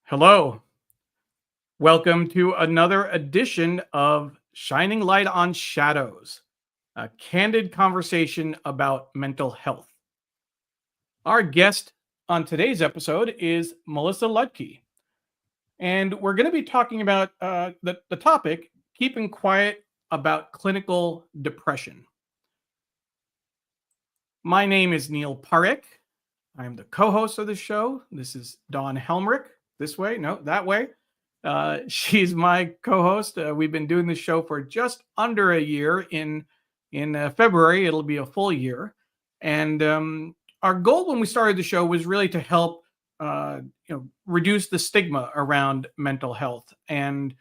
Hello. Welcome to another edition of Shining Light on Shadows, a candid conversation about mental health. Our guest on today's episode is Melissa Ludtke, and we're going to be talking about the topic keeping quiet about clinical depression. My name is Neil Parekh. I'm the co-host of the show. This is Dawn Helmrich. This way, no, that way. She's my co-host. We've been doing this show for just under a year. In February, it'll be a full year. And our goal when we started the show was really to help, reduce the stigma around mental health. And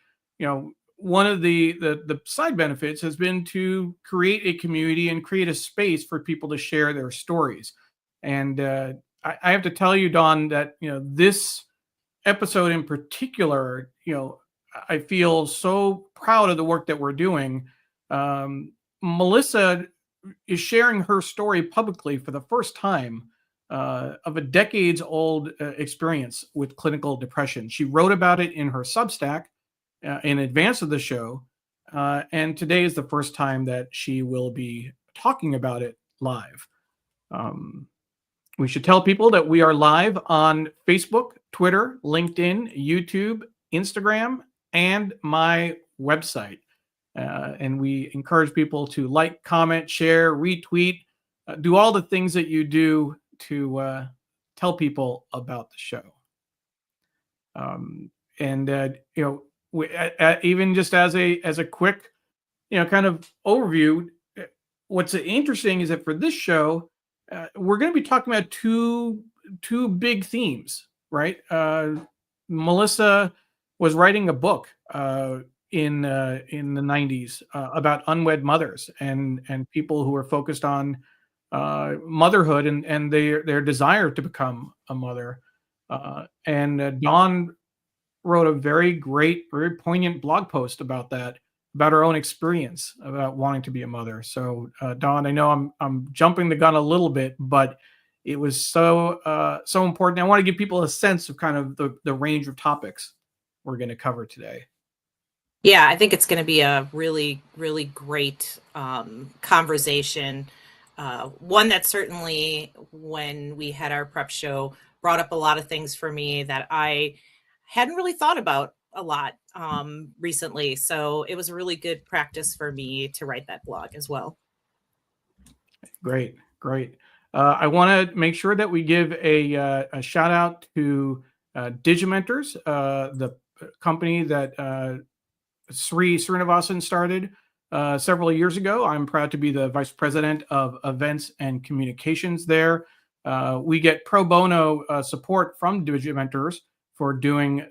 one of the side benefits has been to create a community and create a space for people to share their stories. And I have to tell you, Dawn, that this episode in particular, I feel so proud of the work that we're doing. Melissa is sharing her story publicly for the first time of a decades-old experience with clinical depression. She wrote about it in her Substack in advance of the show, and today is the first time that she will be talking about it live. We should tell people that we are live on Facebook, Twitter, LinkedIn, YouTube, Instagram, and my website. And we encourage people to like, comment, share, retweet, do all the things that you do to tell people about the show. Even just as a quick, kind of overview, what's interesting is that for this show, we're going to be talking about two big themes, right? Melissa was writing a book in the 90s about unwed mothers and people who are focused on motherhood and their desire to become a mother. And Dawn wrote a very great, very poignant blog post about that, about her own experience about wanting to be a mother. So, Dawn, I know I'm jumping the gun a little bit, but it was so important. I want to give people a sense of kind of the range of topics we're going to cover today. Yeah, I think it's going to be a really, really great conversation. One that certainly, when we had our prep show, brought up a lot of things for me that I hadn't really thought about a lot recently. So it was a really good practice for me to write that blog as well. Great. I want to make sure that we give a shout out to Digimentors, the company that Sri Srinivasan started several years ago. I'm proud to be the vice president of events and communications there. We get pro bono support from Digimentors for doing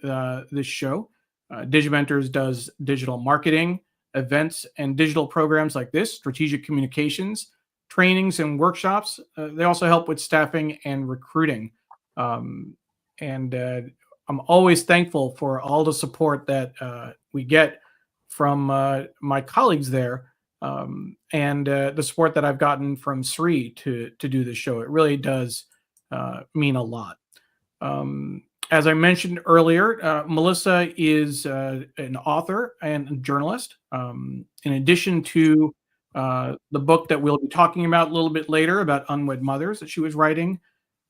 this show. Digimentors does digital marketing, events, and digital programs like this, strategic communications, trainings, and workshops. They also help with staffing and recruiting. I'm always thankful for all the support that we get from my colleagues there, and the support that I've gotten from Sri to do this show. It really does mean a lot. As I mentioned earlier, Melissa is an author and a journalist. In addition to the book that we'll be talking about a little bit later about unwed mothers that she was writing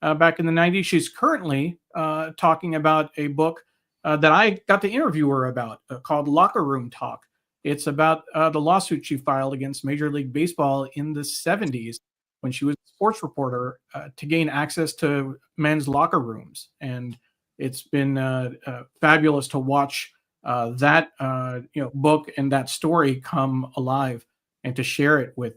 back in the 90s, she's currently talking about a book that I got to interview her about called Locker Room Talk. It's about the lawsuit she filed against Major League Baseball in the 70s when she was a sports reporter to gain access to men's locker rooms. And it's been fabulous to watch that book and that story come alive and to share it with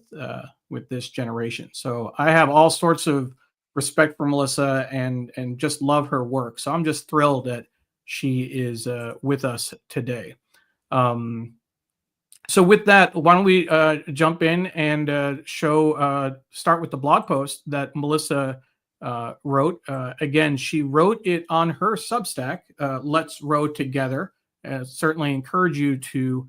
this generation. So I have all sorts of respect for Melissa and just love her work. So I'm just thrilled that she is with us today. So with that, why don't we jump in and start with the blog post that Melissa wrote. Again, she wrote it on her Substack, Let's Row Together. Certainly encourage you to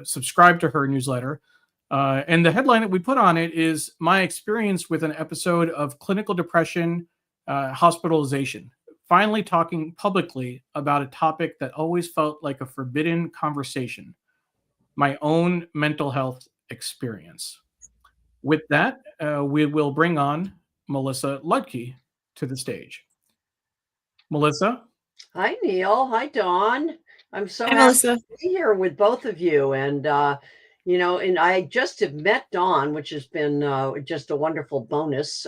subscribe to her newsletter. And the headline that we put on it is my experience with an episode of clinical depression hospitalization, finally talking publicly about a topic that always felt like a forbidden conversation: my own mental health experience. With that, we will bring on Melissa Ludtke to the stage. Melissa? Hi, Neil. Hi, Dawn. I'm so Hi, happy Melissa. to be here with both of you. And I just have met Dawn, which has been just a wonderful bonus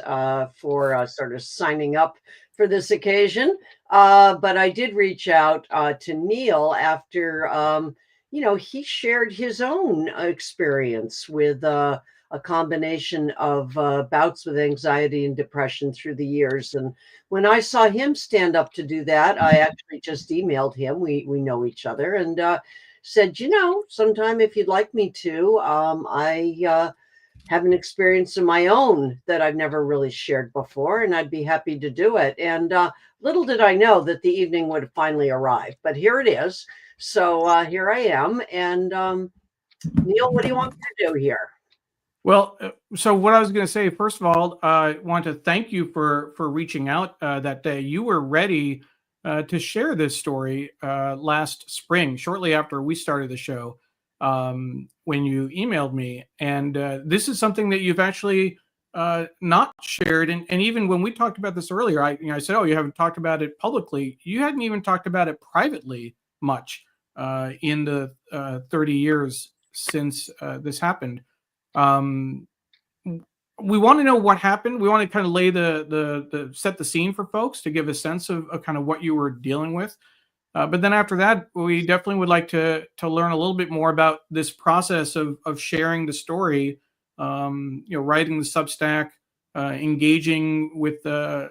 for sort of signing up for this occasion. But I did reach out to Neil after, he shared his own experience with a combination of bouts with anxiety and depression through the years. And when I saw him stand up to do that, I actually just emailed him. We know each other, and said, sometime if you'd like me to, I have an experience of my own that I've never really shared before, and I'd be happy to do it. And little did I know that the evening would finally arrive, but here it is. So here I am. And Neil, what do you want me to do here? Well, so what I was going to say, first of all, I want to thank you for reaching out that day. You were ready to share this story last spring, shortly after we started the show, when you emailed me. And this is something that you've actually not shared. And even when we talked about this earlier, I said, "Oh, you haven't talked about it publicly." You hadn't even talked about it privately much in the 30 years since this happened. Um, we want to know what happened. We want to kind of lay the set the scene for folks to give a sense of kind of what you were dealing with. But then after that, we definitely would like to learn a little bit more about this process of sharing the story. Writing the Substack, engaging with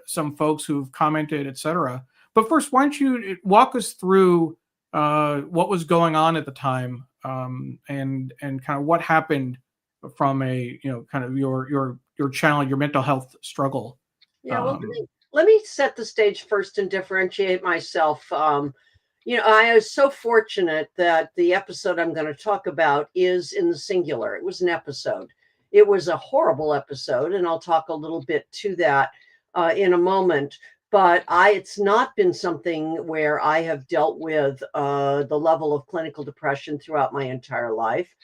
some folks who've commented, etc. But first, why don't you walk us through what was going on at the time, and kind of what happened from a kind of your challenge, your mental health struggle. Yeah, well, let me set the stage first and differentiate myself. I was so fortunate that the episode I'm going to talk about is in the singular. It was an episode. It was a horrible episode, and I'll talk a little bit to that in a moment. But it's not been something where I have dealt with the level of clinical depression throughout my entire life.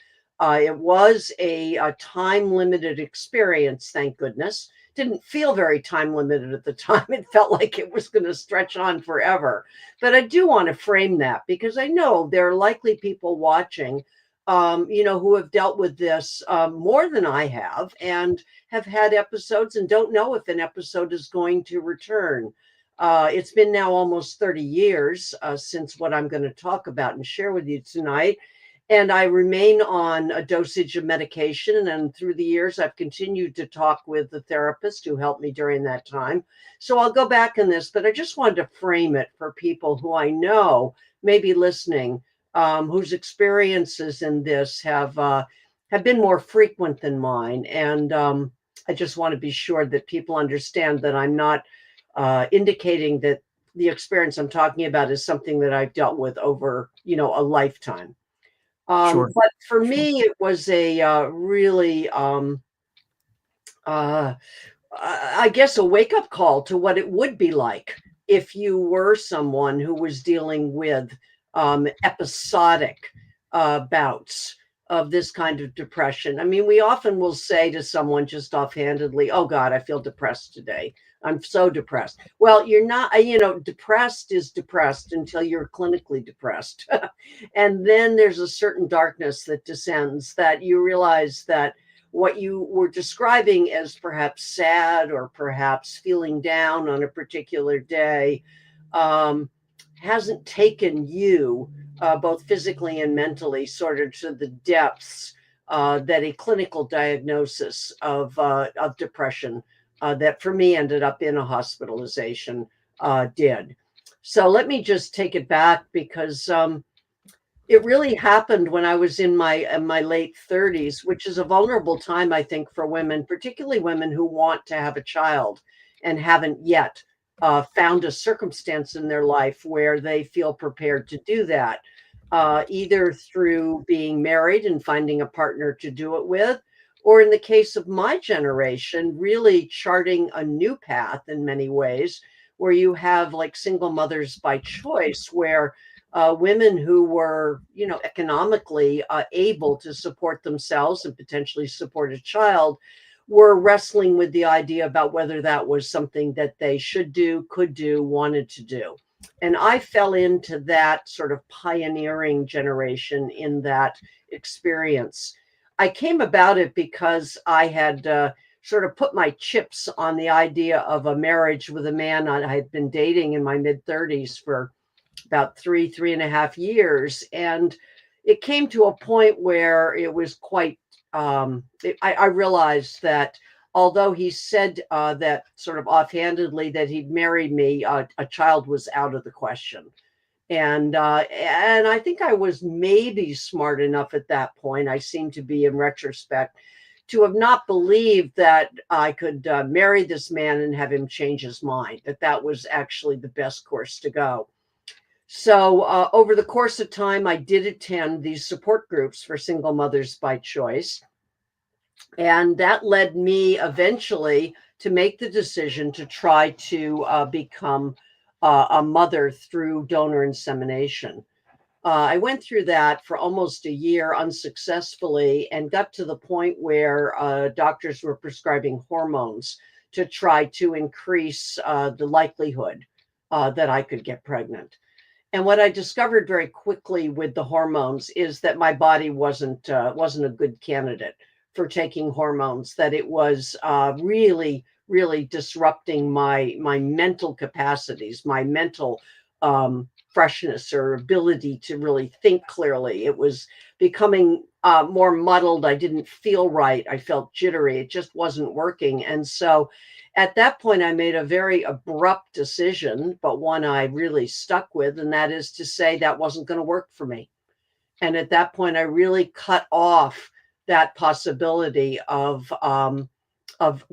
It was a time-limited experience, thank goodness. Didn't feel very time limited at the time. It felt like it was going to stretch on forever. But I do want to frame that because I know there are likely people watching, who have dealt with this more than I have and have had episodes and don't know if an episode is going to return. It's been now almost 30 years since what I'm going to talk about and share with you tonight. And I remain on a dosage of medication. And through the years, I've continued to talk with the therapist who helped me during that time. So I'll go back in this, but I just wanted to frame it for people who I know may be listening, whose experiences in this have been more frequent than mine. And I just want to be sure that people understand that I'm not indicating that the experience I'm talking about is something that I've dealt with over, a lifetime. Sure. But for me, it was a really, I guess, a wake-up call to what it would be like if you were someone who was dealing with episodic bouts of this kind of depression. I mean, we often will say to someone just offhandedly, "Oh God, I feel depressed today. I'm so depressed." Well, you're not, depressed is depressed until you're clinically depressed. And then there's a certain darkness that descends that you realize that what you were describing as perhaps sad or perhaps feeling down on a particular day hasn't taken you both physically and mentally sort of to the depths that a clinical diagnosis of depression that for me ended up in a hospitalization did. So let me just take it back because it really happened when I was in my late 30s, which is a vulnerable time, I think, for women, particularly women who want to have a child and haven't yet found a circumstance in their life where they feel prepared to do that, either through being married and finding a partner to do it with, or in the case of my generation, really charting a new path in many ways, where you have like single mothers by choice, where women who were, economically able to support themselves and potentially support a child were wrestling with the idea about whether that was something that they should do, could do, wanted to do. And I fell into that sort of pioneering generation in that experience. I came about it because I had sort of put my chips on the idea of a marriage with a man I had been dating in my mid 30s for about 3.5 years. And it came to a point where it was quite, I realized that although he said that sort of offhandedly that he'd married me, a child was out of the question. And I think I was maybe smart enough at that point, I seem to be in retrospect, to have not believed that I could marry this man and have him change his mind, that was actually the best course to go. So over the course of time, I did attend these support groups for single mothers by choice. And that led me eventually to make the decision to try to become a mother through donor insemination. I went through that for almost a year unsuccessfully and got to the point where doctors were prescribing hormones to try to increase the likelihood that I could get pregnant. And what I discovered very quickly with the hormones is that my body wasn't a good candidate for taking hormones. That it was really, really disrupting my mental capacities, my mental freshness or ability to really think clearly. It was becoming more muddled. I didn't feel right. I felt jittery. It just wasn't working. And so at that point, I made a very abrupt decision, but one I really stuck with, and that is to say that wasn't going to work for me. And at that point, I really cut off that possibility of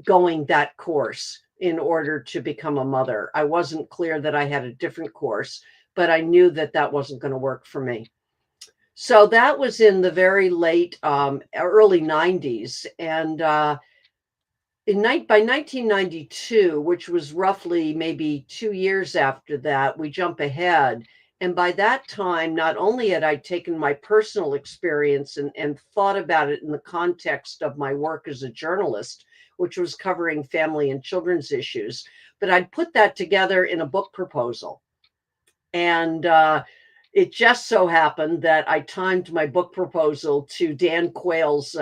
going that course in order to become a mother. I wasn't clear that I had a different course, but I knew that that wasn't going to work for me. So that was in the very late, early 90s. And by 1992, which was roughly maybe 2 years after that, we jump ahead. And by that time, not only had I taken my personal experience and thought about it in the context of my work as a journalist, which was covering family and children's issues, but I'd put that together in a book proposal. And it just so happened that I timed my book proposal to Dan Quayle's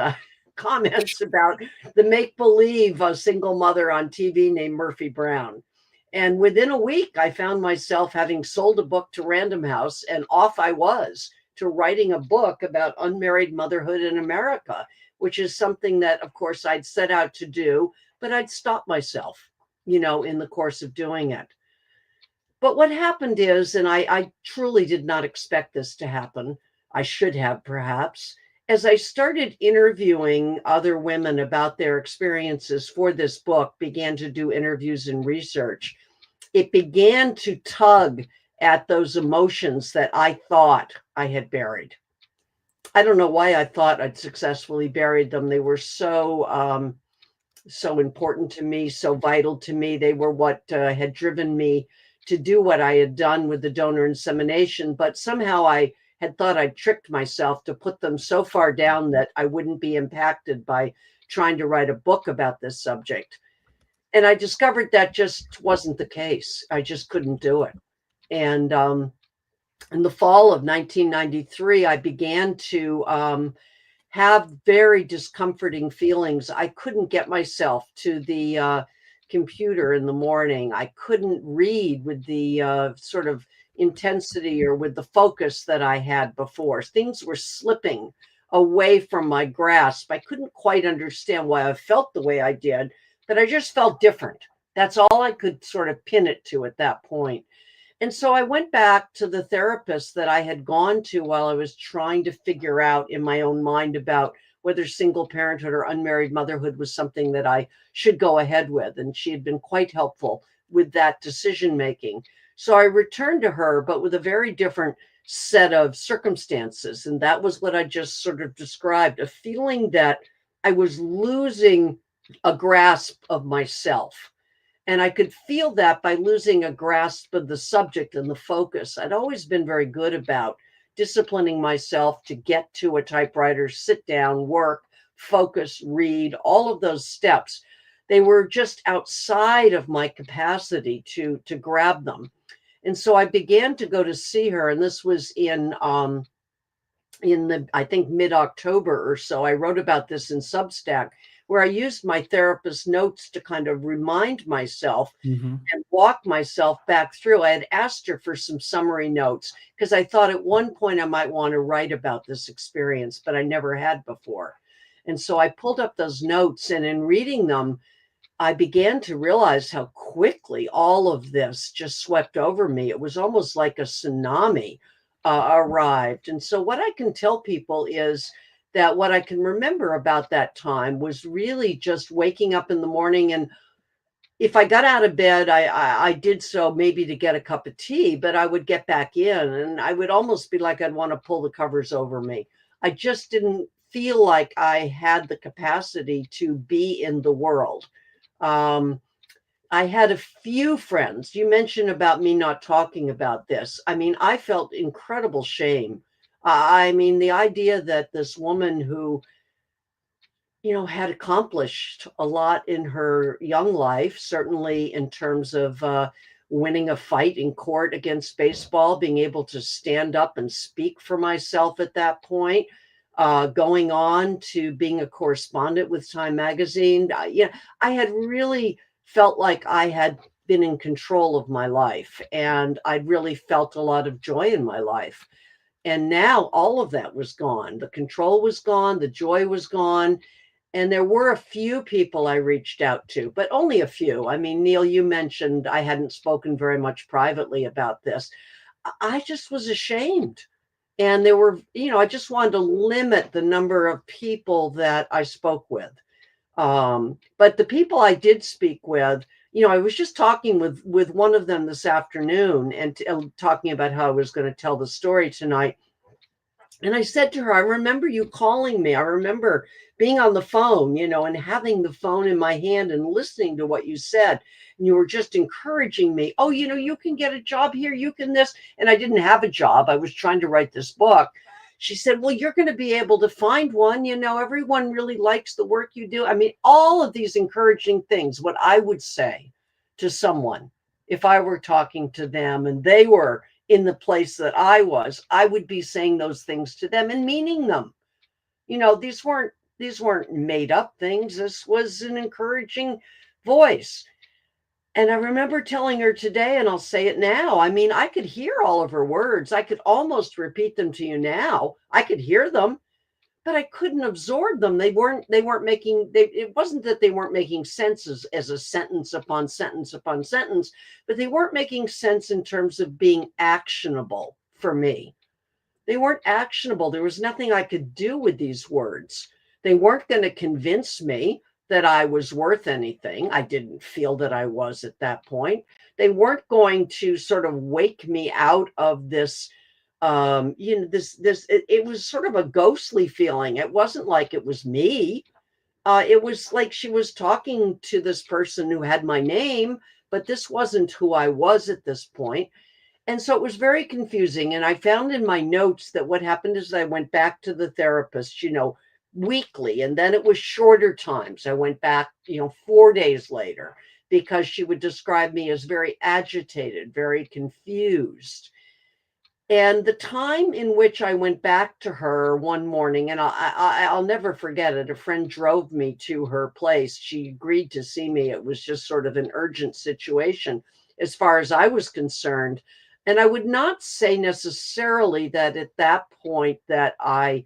comments about the make-believe single mother on TV named Murphy Brown. And within a week, I found myself having sold a book to Random House, and off I was to writing a book about unmarried motherhood in America, which is something that, of course, I'd set out to do, but I'd stopped myself, in the course of doing it. But what happened is, and I truly did not expect this to happen, I should have perhaps, as I started interviewing other women about their experiences for this book, began to do interviews and research, it began to tug at those emotions that I thought I had buried. I don't know why I thought I'd successfully buried them. They were so important to me, so vital to me. They were what had driven me to do what I had done with the donor insemination, but somehow I had thought I'd tricked myself to put them so far down that I wouldn't be impacted by trying to write a book about this subject. And I discovered that just wasn't the case. I just couldn't do it. And in the fall of 1993, I began to have very discomforting feelings. I couldn't get myself to the computer in the morning. I couldn't read with the sort of intensity or with the focus that I had before. Things were slipping away from my grasp. I couldn't quite understand why I felt the way I did, but I just felt different. That's all I could sort of pin it to at that point. And so I went back to the therapist that I had gone to while I was trying to figure out in my own mind about whether single parenthood or unmarried motherhood was something that I should go ahead with. And she had been quite helpful with that decision making. So I returned to her, but with a very different set of circumstances. And that was what I just sort of described, a feeling that I was losing a grasp of myself. And I could feel that by losing a grasp of the subject and the focus. I'd always been very good about disciplining myself to get to a typewriter, sit down, work, focus, read, all of those steps. They were just outside of my capacity to grab them. And so I began to go to see her, and this was in the, I think, mid-October or so. I wrote about this in Substack, where I used my therapist's notes to kind of remind myself Mm-hmm. and walk myself back through. I had asked her for some summary notes because I thought at one point I might want to write about this experience, but I never had before. And so I pulled up those notes, and in reading them, I began to realize how quickly all of this just swept over me. It was almost like a tsunami arrived. And so, what I can tell people is that what I can remember about that time was really just waking up in the morning. And if I got out of bed, I did so maybe to get a cup of tea, but I would get back in, and I would almost be like I'd want to pull the covers over me. I just didn't feel like I had the capacity to be in the world. Um, I had a few friends. You mentioned about me not talking about this. I mean, I felt incredible shame. I mean, the idea that this woman who, had accomplished a lot in her young life, certainly in terms of winning a fight in court against baseball, being able to stand up and speak for myself at that point, going on to being a correspondent with Time Magazine. I had really felt like I had been in control of my life, and I'd really felt a lot of joy in my life. And now all of that was gone. The control was gone, the joy was gone. And there were a few people I reached out to, but only a few. I mean, Neil, you mentioned I hadn't spoken very much privately about this. I just was ashamed. And there were, I just wanted to limit the number of people that I spoke with. But the people I did speak with, I was just talking with one of them this afternoon, and talking about how I was going to tell the story tonight. And I said to her, I remember you calling me. I remember being on the phone, and having the phone in my hand and listening to what you said. And you were just encouraging me. Oh, you can get a job here. You can this. And I didn't have a job. I was trying to write this book. She said, well, you're going to be able to find one. Everyone really likes the work you do. I mean, all of these encouraging things, what I would say to someone if I were talking to them and they were in the place that I was, I would be saying those things to them and meaning them. These weren't made up things. This was an encouraging voice. And I remember telling her today, and I'll say it now. I mean, I could hear all of her words. I could almost repeat them to you now. I could hear them, but I couldn't absorb them. They weren't making, it wasn't that they weren't making sense as a sentence upon sentence upon sentence, but they weren't making sense in terms of being actionable for me. They weren't actionable. There was nothing I could do with these words. They weren't going to convince me that I was worth anything. I didn't feel that I was at that point. They weren't going to sort of wake me out of this it was sort of a ghostly feeling. It wasn't like it was me. It was like she was talking to this person who had my name, but this wasn't who I was at this point. And so it was very confusing. And I found in my notes that what happened is I went back to the therapist, weekly, and then it was shorter times. I went back, 4 days later, because she would describe me as very agitated, very confused. And the time in which I went back to her one morning, and I'll never forget it. A friend drove me to her place. She agreed to see me. It was just sort of an urgent situation as far as I was concerned. And I would not say necessarily that at that point that I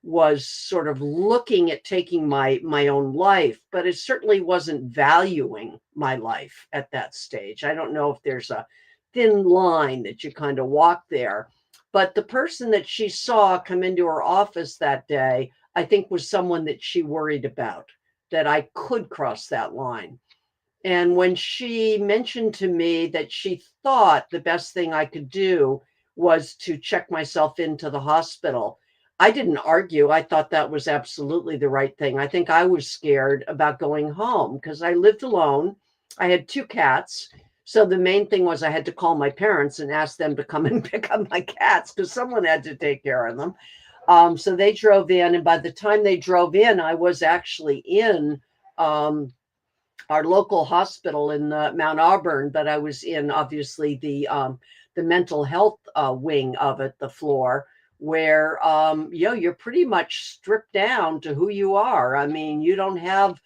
was sort of looking at taking my own life, but it certainly wasn't valuing my life at that stage. I don't know if there's a thin line that you kind of walk there. But the person that she saw come into her office that day, I think was someone that she worried about, that I could cross that line. And when she mentioned to me that she thought the best thing I could do was to check myself into the hospital, I didn't argue. I thought that was absolutely the right thing. I think I was scared about going home because I lived alone. I had 2 cats. So the main thing was I had to call my parents and ask them to come and pick up my cats because someone had to take care of them. So they drove in, and by the time they drove in, I was actually in our local hospital in Mount Auburn, but I was in obviously the mental health wing of it, the floor, where you're pretty much stripped down to who you are. I mean, you don't have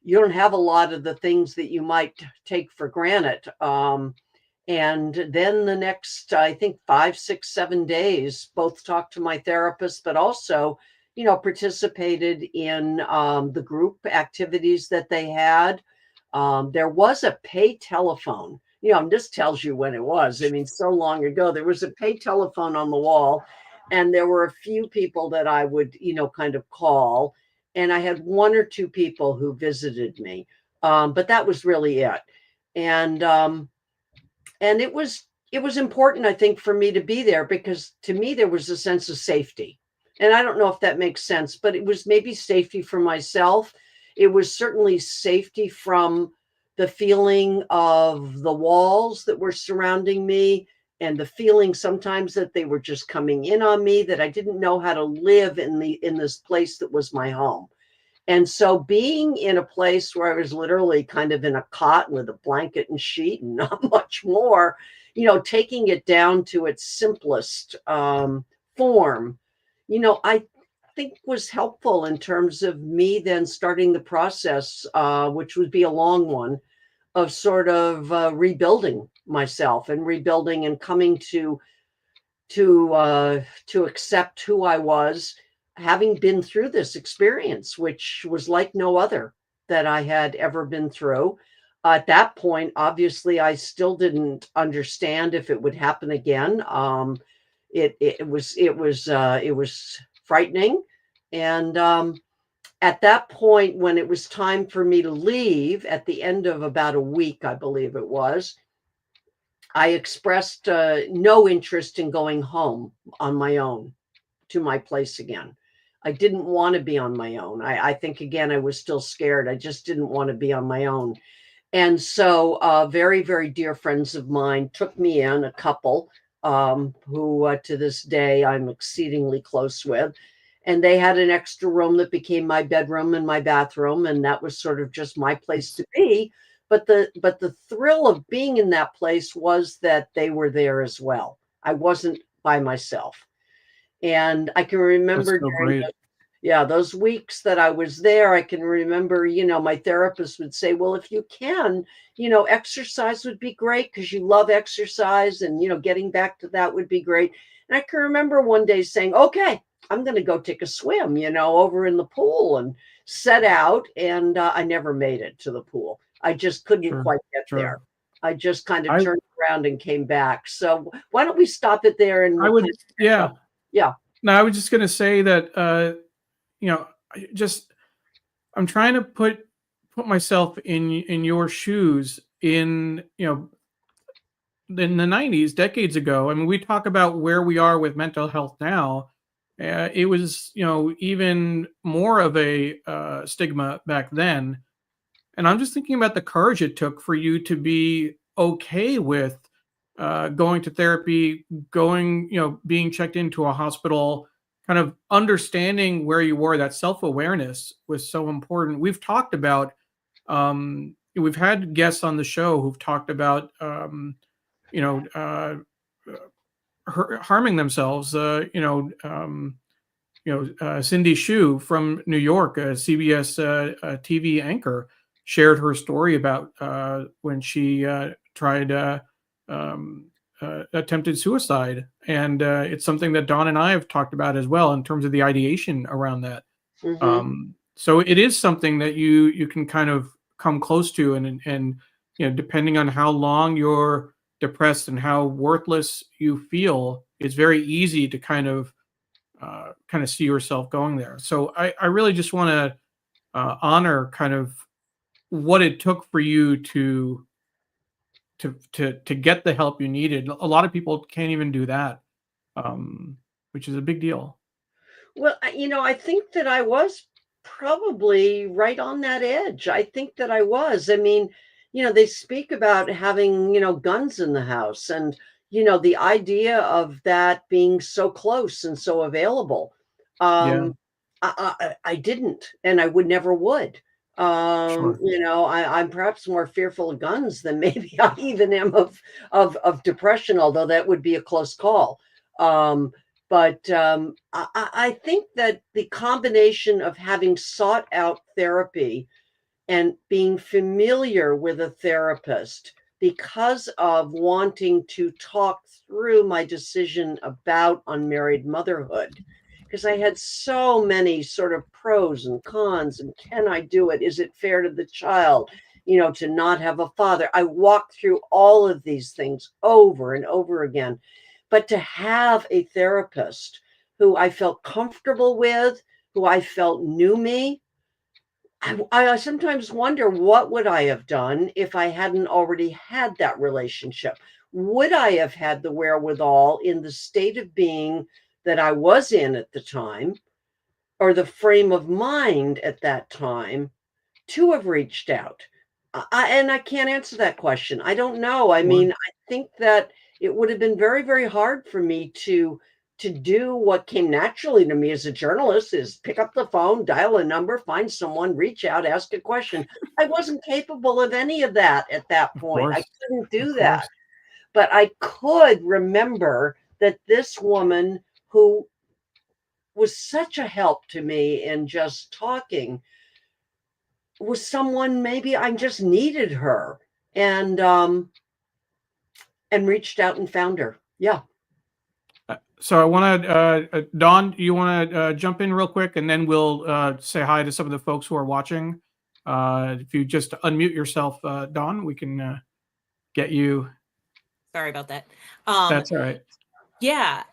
a lot of the things that you might take for granted. And then the next, I think 5, 6, 7 days, both talked to my therapist, but also, participated in the group activities that they had. There was a pay telephone, and this tells you when it was. I mean, so long ago, there was a pay telephone on the wall, and there were a few people that I would, kind of call. And I had 1 or 2 people who visited me, but that was really it. And it was important, I think, for me to be there because to me there was a sense of safety. And I don't know if that makes sense, but it was maybe safety for myself. It was certainly safety from the feeling of the walls that were surrounding me and the feeling sometimes that they were just coming in on me, that I didn't know how to live in this place that was my home. And so being in a place where I was literally kind of in a cot with a blanket and sheet and not much more, taking it down to its simplest form, I think was helpful in terms of me then starting the process, which would be a long one, of sort of rebuilding myself and rebuilding and coming to accept who I was, having been through this experience, which was like no other that I had ever been through. At that point, obviously, I still didn't understand if it would happen again. It was frightening, and at that point, when it was time for me to leave, at the end of about a week, I believe it was, I expressed no interest in going home on my own to my place again. I didn't want to be on my own. I think, again, I was still scared. I just didn't want to be on my own. And so very, very dear friends of mine took me in, a couple who to this day I'm exceedingly close with. And they had an extra room that became my bedroom and my bathroom. And that was sort of just my place to be. But the thrill of being in that place was that they were there as well. I wasn't by myself. And I can That's remember so during great. those weeks that I was there, I can remember, my therapist would say, well, if you can, exercise would be great because you love exercise, and, getting back to that would be great. And I can remember one day saying, okay, I'm going to go take a swim, over in the pool, and set out. And I never made it to the pool. I just couldn't Sure. quite get Sure. there. I just kind of I turned around and came back. So why don't we stop it there and I we'll would, kind of catch yeah. up. Yeah. No, I was just going to say that, I'm trying to put myself in your shoes in, in the 90s, decades ago. I mean, we talk about where we are with mental health now. It was, even more of a stigma back then. And I'm just thinking about the courage it took for you to be okay with going to therapy, being checked into a hospital, kind of understanding where you were. That self-awareness was so important. We've had guests on the show who've talked about, you know, uh, harming themselves. Cindy Shu from New York, a CBS TV anchor, shared her story about when she tried attempted suicide, and it's something that Dawn and I have talked about as well in terms of the ideation around that. Mm-hmm. So it is something that you can kind of come close to, and depending on how long you're depressed and how worthless you feel, it's very easy to kind of see yourself going there. So I really just want to honor kind of what it took for you to get the help you needed. A lot of people can't even do that, which is a big deal. Well, I think that I was probably right on that edge. I think that I was. I mean, they speak about having, guns in the house, and, the idea of that being so close and so available. Yeah. I didn't, and I would never would. Sure. I'm perhaps more fearful of guns than maybe I even am of depression, although that would be a close call. But I think that the combination of having sought out therapy and being familiar with a therapist because of wanting to talk through my decision about unmarried motherhood, because I had so many sort of pros and cons, and can I do it? Is it fair to the child, to not have a father? I walked through all of these things over and over again. But to have a therapist who I felt comfortable with, who I felt knew me, I sometimes wonder, what would I have done if I hadn't already had that relationship? Would I have had the wherewithal in the state of being that I was in at the time, or the frame of mind at that time, to have reached out? And I can't answer that question. I don't know. I Sure. mean, I think that it would have been very, very hard for me to do what came naturally to me as a journalist, is pick up the phone, dial a number, find someone, reach out, ask a question. I wasn't capable of any of that at that Of point. I course. couldn't Of do that. course. But I could remember that this woman, who was such a help to me in just talking, was someone, maybe I just needed her, and reached out and found her. Yeah. So I want to, Dawn, you want to jump in real quick, and then we'll say hi to some of the folks who are watching. If you just unmute yourself, Dawn, we can get you. Sorry about that. That's all right. Yeah.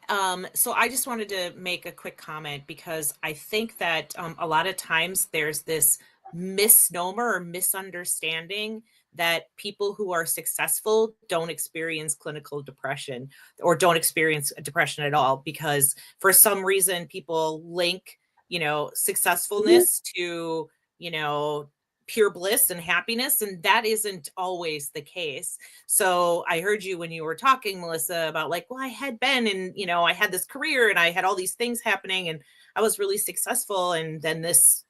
So I just wanted to make a quick comment, because I think that a lot of times there's this misnomer or misunderstanding that people who are successful don't experience clinical depression, or don't experience depression at all, because for some reason people link, Mhm. successfulness to, you know, pure bliss and happiness. And that isn't always the case. So I heard you when you were talking, Melissa, about like, well, I had been and, I had this career and I had all these things happening and I was really successful. And then this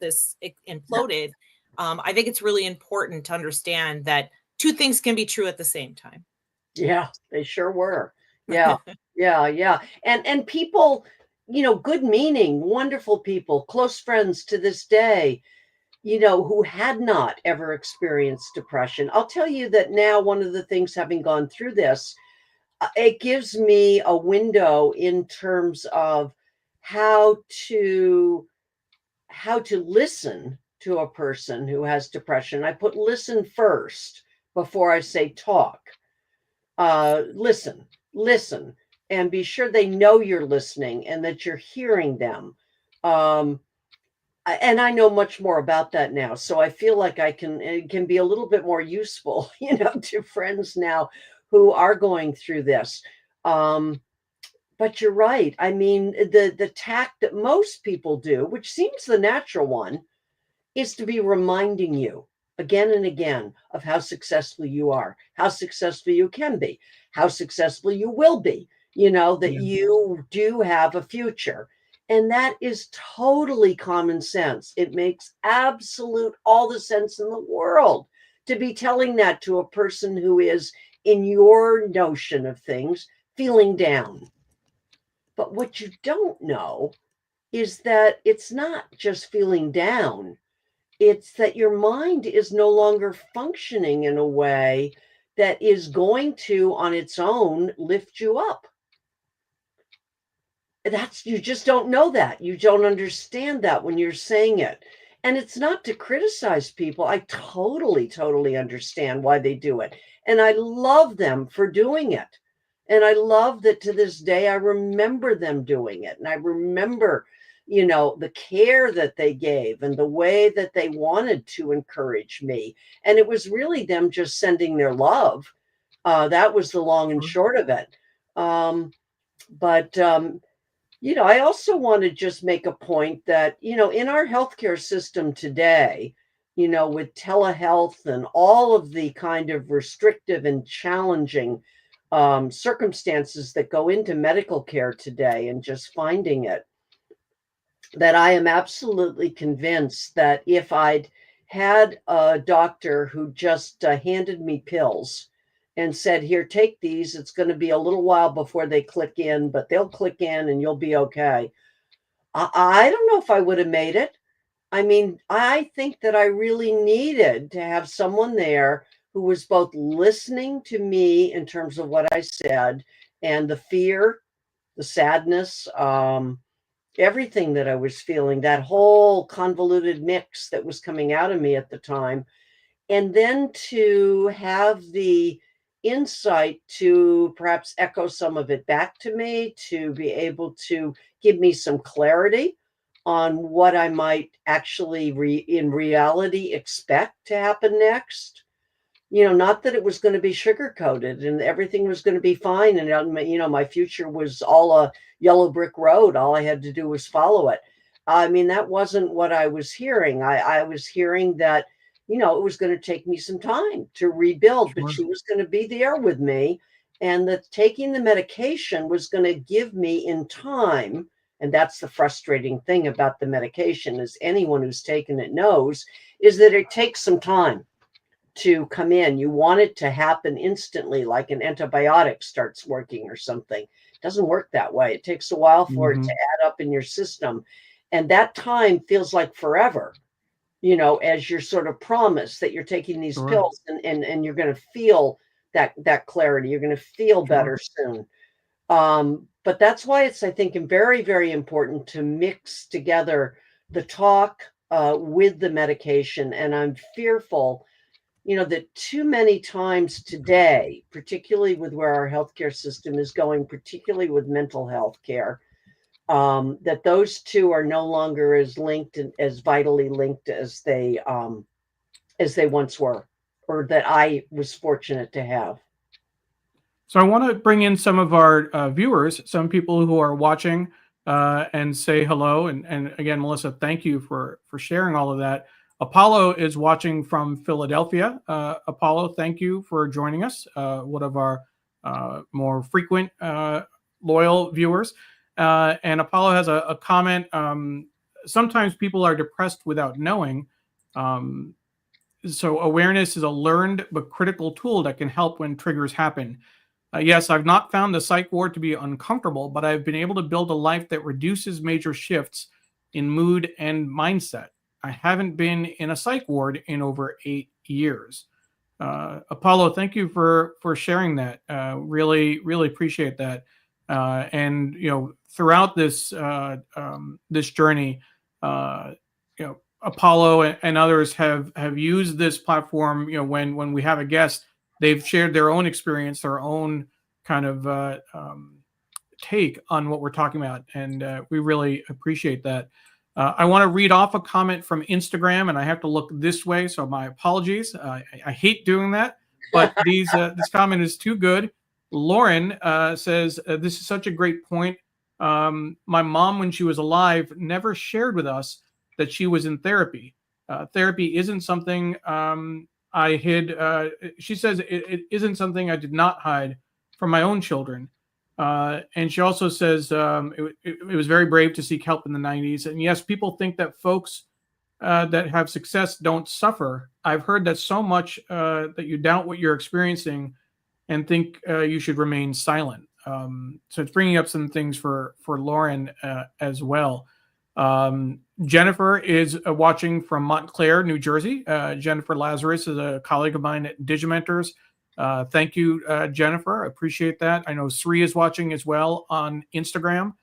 imploded. I think it's really important to understand that two things can be true at the same time. Yeah, they sure were. Yeah. Yeah, yeah. And people, good meaning, wonderful people, close friends to this day, who had not ever experienced depression. I'll tell you that now, one of the things, having gone through this, it gives me a window in terms of how to listen to a person who has depression. I put listen first before I say talk. Listen, and be sure they know you're listening and that you're hearing them. Um, and I know much more about that now, so I feel like it can be a little bit more useful, to friends now who are going through this. Um, but you're right. I mean, the tact that most people do, which seems the natural one, is to be reminding you again and again of how successful you are, how successful you can be, how successful you will be, that Yeah. you do have a future. And that is totally common sense. It makes absolute all the sense in the world to be telling that to a person who is, in your notion of things, feeling down. But what you don't know is that it's not just feeling down, it's that your mind is no longer functioning in a way that is going to, on its own, lift you up. You just don't know that. You don't understand that when you're saying it. And it's not to criticize people. I totally, totally understand why they do it. And I love them for doing it. And I love that to this day, I remember them doing it. And I remember, the care that they gave and the way that they wanted to encourage me. And it was really them just sending their love. That was the long and Sure. short of it. But I also want to just make a point that, in our healthcare system today, with telehealth and all of the kind of restrictive and challenging circumstances that go into medical care today, and just finding it, that I am absolutely convinced that if I'd had a doctor who just handed me pills and said, here, take these, it's going to be a little while before they click in, but they'll click in and you'll be okay. I don't know if I would have made it. I mean, I think that I really needed to have someone there who was both listening to me in terms of what I said, and the fear, the sadness, everything that I was feeling, that whole convoluted mix that was coming out of me at the time. And then to have the insight to perhaps echo some of it back to me, to be able to give me some clarity on what I might actually in reality expect to happen next. Not that it was going to be sugar coated and everything was going to be fine. And, my future was all a yellow brick road. All I had to do was follow it. I mean, that wasn't what I was hearing. I was hearing that, it was going to take me some time to rebuild, but she was going to be there with me, and that taking the medication was going to give me in time. And that's the frustrating thing about the medication, is anyone who's taken it knows, is that it takes some time to come in. You want it to happen instantly, like an antibiotic starts working or something. It doesn't work that way. It takes a while for it to add up in your system. And that time feels like forever, as you're sort of promised that you're taking these pills and you're going to feel that clarity. You're going to feel better soon. But that's why it's, I think, very, very important to mix together the talk with the medication. And I'm fearful that too many times today, particularly with where our healthcare system is going, particularly with mental health care, that those two are no longer as linked and as vitally linked as they once were, or that I was fortunate to have. So I want to bring in some of our viewers, some people who are watching, and say hello. And again, Melissa, thank you for sharing all of that. Apollo is watching from Philadelphia. Apollo, thank you for joining us. One of our more frequent, loyal viewers. And Apollo has a comment. Sometimes people are depressed without knowing. So awareness is a learned but critical tool that can help when triggers happen. Yes, I've not found the psych ward to be uncomfortable, but I've been able to build a life that reduces major shifts in mood and mindset. I haven't been in a psych ward in over 8 years. Apollo, thank you for sharing that. Really, really appreciate that. And throughout this this journey, Apollo and others have used this platform. When we have a guest, they've shared their own experience, their own kind of take on what we're talking about, and we really appreciate that. I want to read off a comment from Instagram, and I have to look this way, so my apologies. I hate doing that, but this comment is too good. Lauren says, this is such a great point. My mom, when she was alive, never shared with us that she was in therapy. Therapy isn't something I hid. She says it isn't something I did not hide from my own children. And she also says it was very brave to seek help in the 90s. And yes, people think that folks that have success don't suffer. I've heard that so much that you doubt what you're experiencing and think you should remain silent. So it's bringing up some things for Lauren as well. Jennifer is watching from Montclair, New Jersey. Jennifer Lazarus is a colleague of mine at Digimentors. Thank you, Jennifer. I appreciate that. I know Sri is watching as well on Instagram.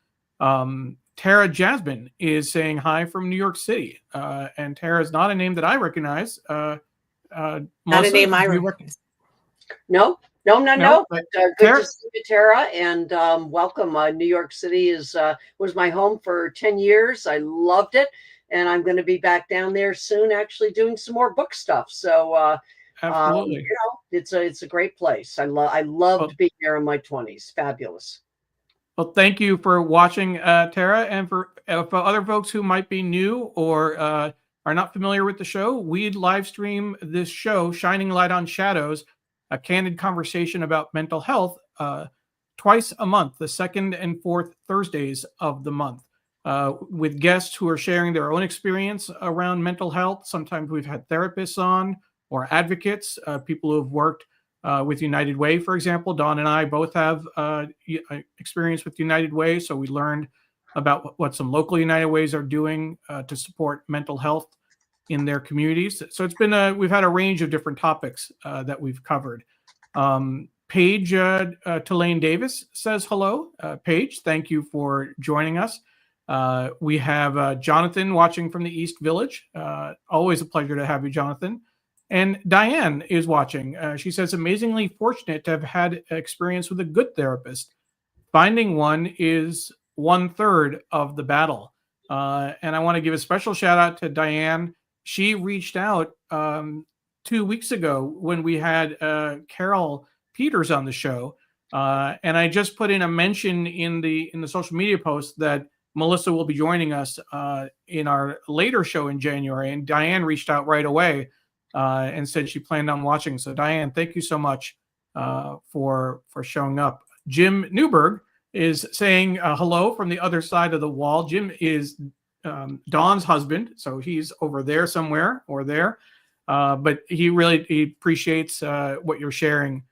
Tara Jasmine is saying hi from New York City. And Tara is not a name that I recognize. Not a name I recognize. No. But good to see you, Tara, and welcome. New York City was my home for 10 years. I loved it, and I'm going to be back down there soon, actually doing some more book stuff. So, absolutely, it's a great place. I loved being there in my 20s. Fabulous. Well, thank you for watching, Tara, and for other folks who might be new or are not familiar with the show, we live stream this show, Shining Light on Shadows, a candid conversation about mental health, twice a month, the second and fourth Thursdays of the month, with guests who are sharing their own experience around mental health. Sometimes we've had therapists on or advocates, people who have worked with United Way, for example. Dawn and I both have experience with United Way, so we learned about what some local United Ways are doing to support mental health in their communities. So it's been we've had a range of different topics that we've covered. Paige Tulane Davis says hello. Paige, thank you for joining us. We have Jonathan watching from the East Village. Always a pleasure to have you, Jonathan. And Diane is watching. She says, amazingly fortunate to have had experience with a good therapist. Finding one is 1/3 of the battle. And I want to give a special shout out to Diane. She reached out 2 weeks ago when we had Carol Peters on the show. And I just put in a mention in the social media post that Melissa will be joining us in our later show in January. And Diane reached out right away and said she planned on watching. So Diane, thank you so much for showing up. Jim Newberg is saying hello from the other side of the wall. Jim is Dawn's husband, so he's over there somewhere or there. But he appreciates what you're sharing,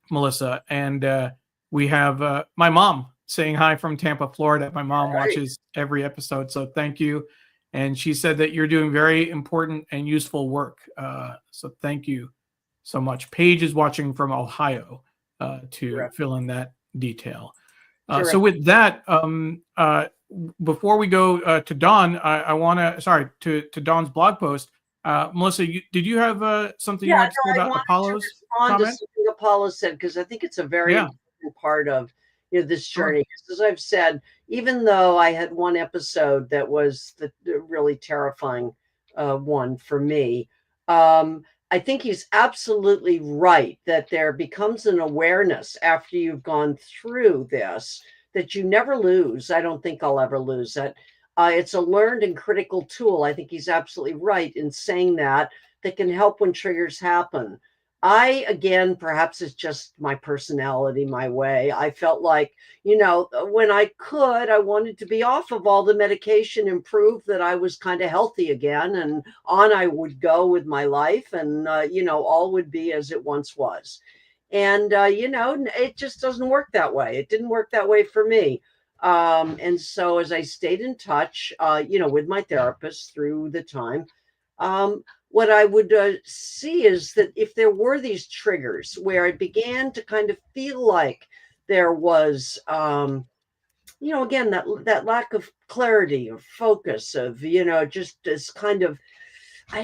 Melissa. And we have my mom saying hi from Tampa, Florida. My mom watches every episode, so thank you. And she said that you're doing very important and useful work. So thank you so much. Paige is watching from Ohio to fill in that detail. So with that, before we go to Dawn, I want to Dawn's blog post. Melissa, did you have something you want to say about Apollo's comment? To something Apollo said, because I think it's a very important part of this journey. As I've said, even though I had one episode that was the really terrifying one for me, I think he's absolutely right that there becomes an awareness after you've gone through this that you never lose. I don't think I'll ever lose that. It's a learned and critical tool. I think he's absolutely right in saying that can help when triggers happen. Again, perhaps it's just my personality, my way. I felt like, when I wanted to be off of all the medication and prove that I was kind of healthy again, and on I would go with my life, and, all would be as it once was. And, it just doesn't work that way. It didn't work that way for me. And so as I stayed in touch, with my therapist through the time, what I would see is that if there were these triggers where I began to kind of feel like there was, again, that lack of clarity or focus of, just this kind of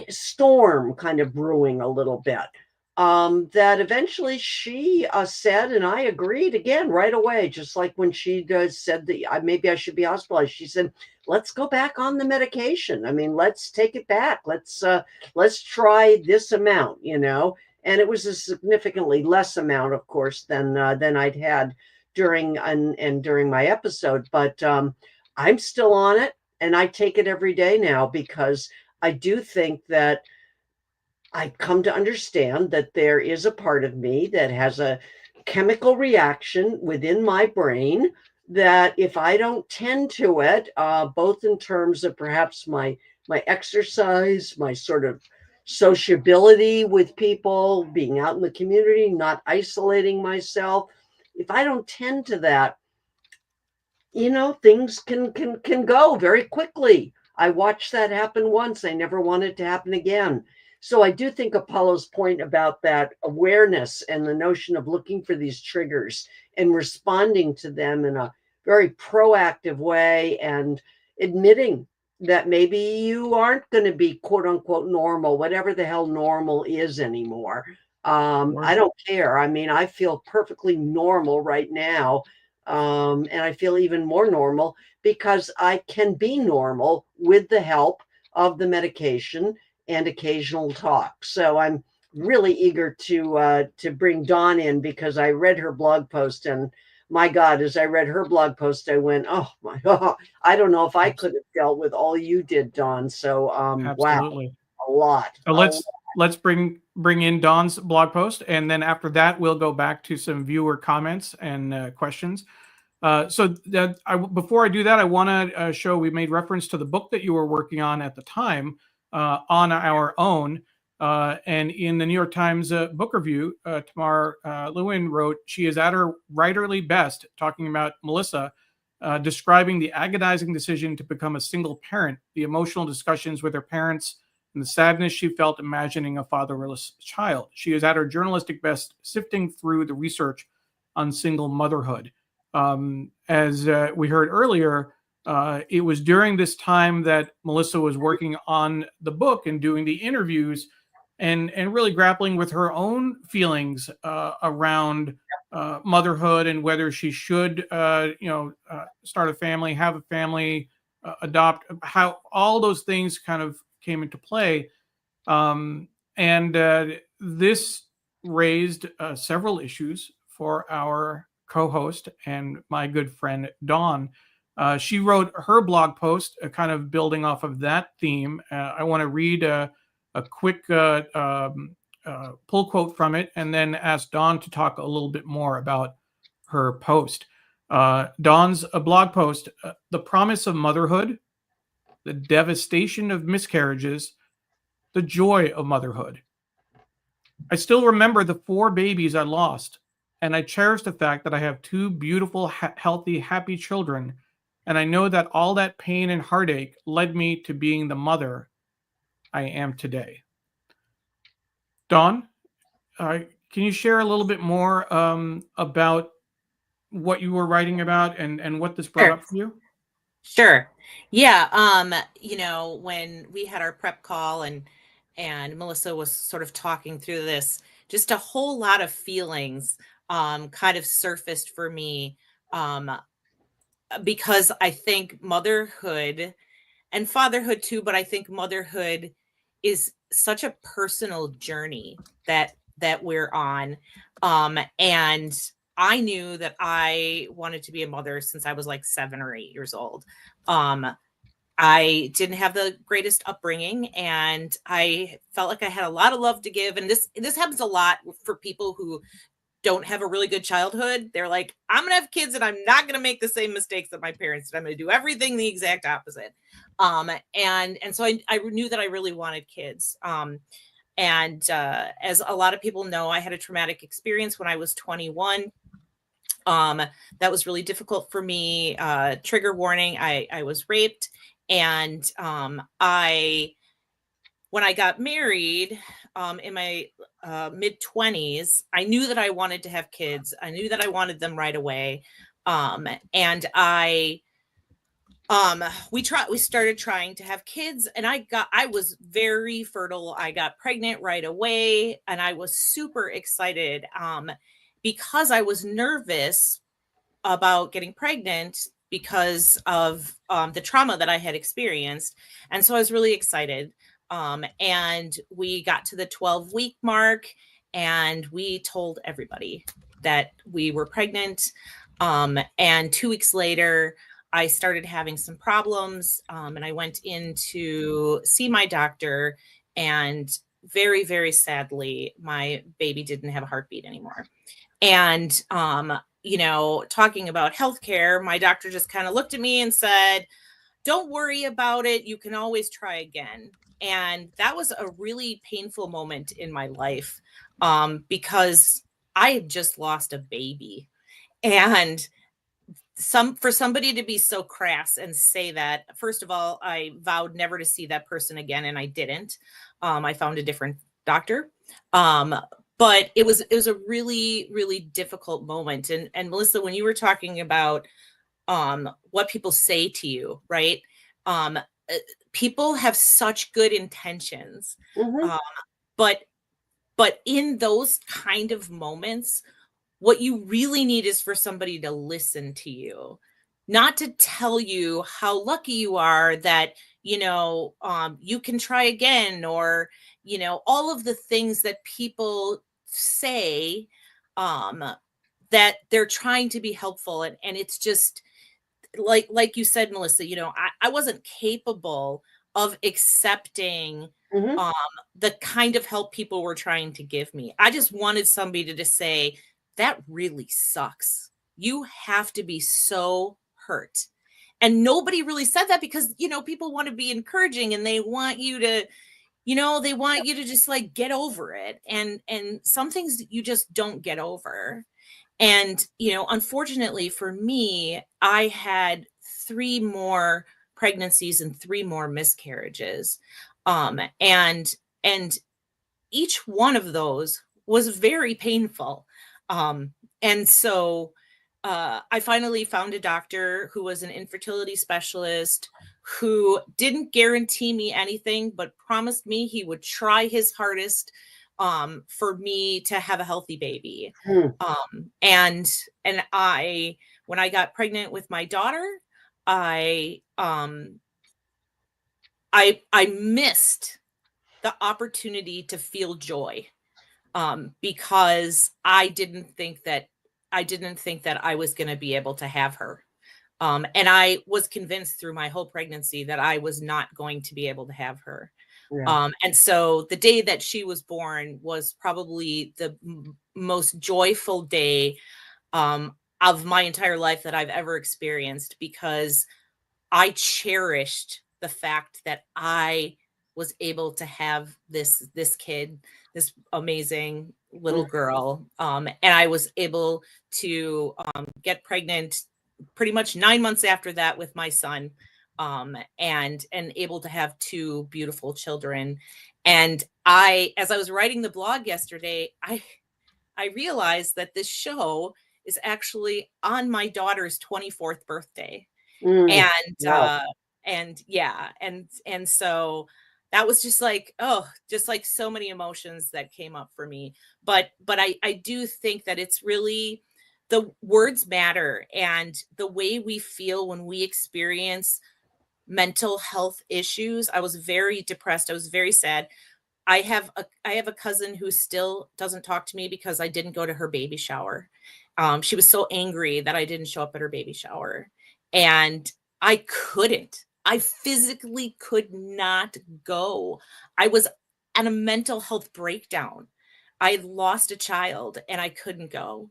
storm kind of brewing a little bit, that eventually she said, and I agreed again right away, just like when she said that maybe I should be hospitalized. She said, let's go back on the medication. I mean, let's take it back. Let's try this amount, and it was a significantly less amount, of course, than I'd had during my episode. But I'm still on it, and I take it every day now, because I do think that I've come to understand that there is a part of me that has a chemical reaction within my brain that if I don't tend to it, both in terms of perhaps my exercise, my sort of sociability with people, being out in the community, not isolating myself, if I don't tend to that, things can go very quickly. I watched that happen once. I never want it to happen again. So I do think Apollo's point about that awareness and the notion of looking for these triggers and responding to them in a very proactive way and admitting that maybe you aren't going to be quote unquote normal, whatever the hell normal is anymore. I don't care. I mean, I feel perfectly normal right now. And I feel even more normal because I can be normal with the help of the medication and occasional talk. So I'm really eager to bring Dawn in, because I read her blog post and my God, as I read her blog post, I went, oh my God, I don't know if I could have dealt with all you did, Dawn. So, wow, Absolutely. a lot. So let's bring in Dawn's blog post, and then after that, we'll go back to some viewer comments and questions. Before I do that, I want to show we made reference to the book that you were working on at the time, On Our Own. And in the New York Times book review, Tamar Lewin wrote, she is at her writerly best, talking about Melissa, describing the agonizing decision to become a single parent, the emotional discussions with her parents, and the sadness she felt imagining a fatherless child. She is at her journalistic best, sifting through the research on single motherhood. As we heard earlier, it was during this time that Melissa was working on the book and doing the interviews and really grappling with her own feelings around motherhood and whether she should, start a family, have a family, adopt, how all those things kind of came into play. And this raised several issues for our co-host and my good friend Dawn. She wrote her blog post, kind of building off of that theme. I want to read a quick pull quote from it, and then ask Dawn to talk a little bit more about her post. Dawn's blog post: "The promise of motherhood, the devastation of miscarriages, the joy of motherhood. I still remember the 4 babies I lost, and I cherish the fact that I have 2 beautiful, healthy, happy children, and I know that all that pain and heartache led me to being the mother I am today." Dawn, can you share a little bit more about what you were writing about and what this brought up for you? Sure. Yeah. When we had our prep call and Melissa was sort of talking through this, just a whole lot of feelings kind of surfaced for me, because I think motherhood and fatherhood too, but I think motherhood is such a personal journey that we're on. And I knew that I wanted to be a mother since I was like 7 or 8 years old. I didn't have the greatest upbringing, and I felt like I had a lot of love to give. And this happens a lot for people who don't have a really good childhood. They're like, I'm gonna have kids and I'm not gonna make the same mistakes that my parents did. I'm gonna do everything the exact opposite. And so I knew that I really wanted kids. As a lot of people know, I had a traumatic experience when I was 21. That was really difficult for me. Trigger warning, I was raped. And when I got married in my mid 20s, I knew that I wanted to have kids. I knew that I wanted them right away. And we started trying to have kids, and I was very fertile. I got pregnant right away, and I was super excited because I was nervous about getting pregnant because of the trauma that I had experienced. And so I was really excited. And we got to the 12-week mark, and we told everybody that we were pregnant. And 2 weeks later, I started having some problems, and I went in to see my doctor, and very, very sadly, my baby didn't have a heartbeat anymore. And, talking about healthcare, my doctor just kind of looked at me and said, "Don't worry about it. You can always try again." And that was a really painful moment in my life, because I had just lost a baby. And for somebody to be so crass and say that, first of all, I vowed never to see that person again, and I didn't. I found a different doctor. But it was a really, really difficult moment. And Melissa, when you were talking about what people say to you, right? People have such good intentions, Mhm. but in those kind of moments, what you really need is for somebody to listen to you, not to tell you how lucky you are that, you can try again, or, all of the things that people say, that they're trying to be helpful. And it's just like you said, Melissa, I wasn't capable of accepting Mhm. the kind of help people were trying to give me. I just wanted somebody to say, that really sucks. You have to be so hurt. And nobody really said that because, people want to be encouraging and they want you to, they want you to just like get over it. And some things you just don't get over. And, unfortunately for me, I had 3 more pregnancies and 3 more miscarriages. And each one of those was very painful. And so I finally found a doctor who was an infertility specialist who didn't guarantee me anything, but promised me he would try his hardest for me to have a healthy baby. Hmm. And when I got pregnant with my daughter, I missed the opportunity to feel joy because I didn't think that I was going to be able to have her. And I was convinced through my whole pregnancy that I was not going to be able to have her. Yeah. And so the day that she was born was probably the most joyful day of my entire life that I've ever experienced, because I cherished the fact that I was able to have this kid, this amazing little girl. And I was able to get pregnant pretty much 9 months after that with my son, and able to have 2 beautiful children. And as I was writing the blog yesterday, I realized that this show is actually on my daughter's 24th birthday. Mm. And Wow. and so that was just like, just like so many emotions that came up for me. But I do think that it's really, the words matter, and the way we feel when we experience mental health issues. I was very depressed. I was very sad. I have a cousin who still doesn't talk to me because I didn't go to her baby shower. She was so angry that I didn't show up at her baby shower. And I physically could not go. I was at a mental health breakdown. I had lost a child and I couldn't go.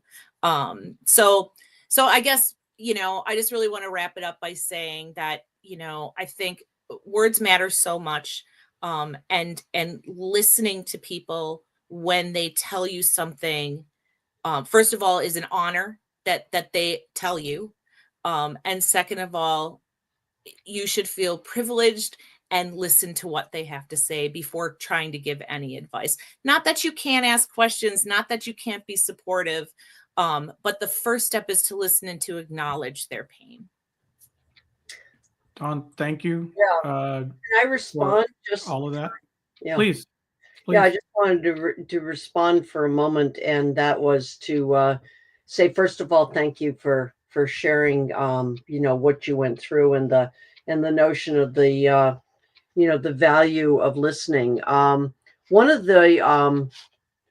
So I guess, I just really want to wrap it up by saying that, I think words matter so much. And listening to people when they tell you something, first of all, is an honor that they tell you. And second of all, you should feel privileged and listen to what they have to say before trying to give any advice. Not that you can't ask questions, not that you can't be supportive, but the first step is to listen and to acknowledge their pain. Dawn, thank you. Yeah. Can I respond? Just all of that. yeah. Please. Yeah, I just wanted to respond for a moment, and that was to say, first of all, thank you for sharing, what you went through, and the notion of the the value of listening. One of the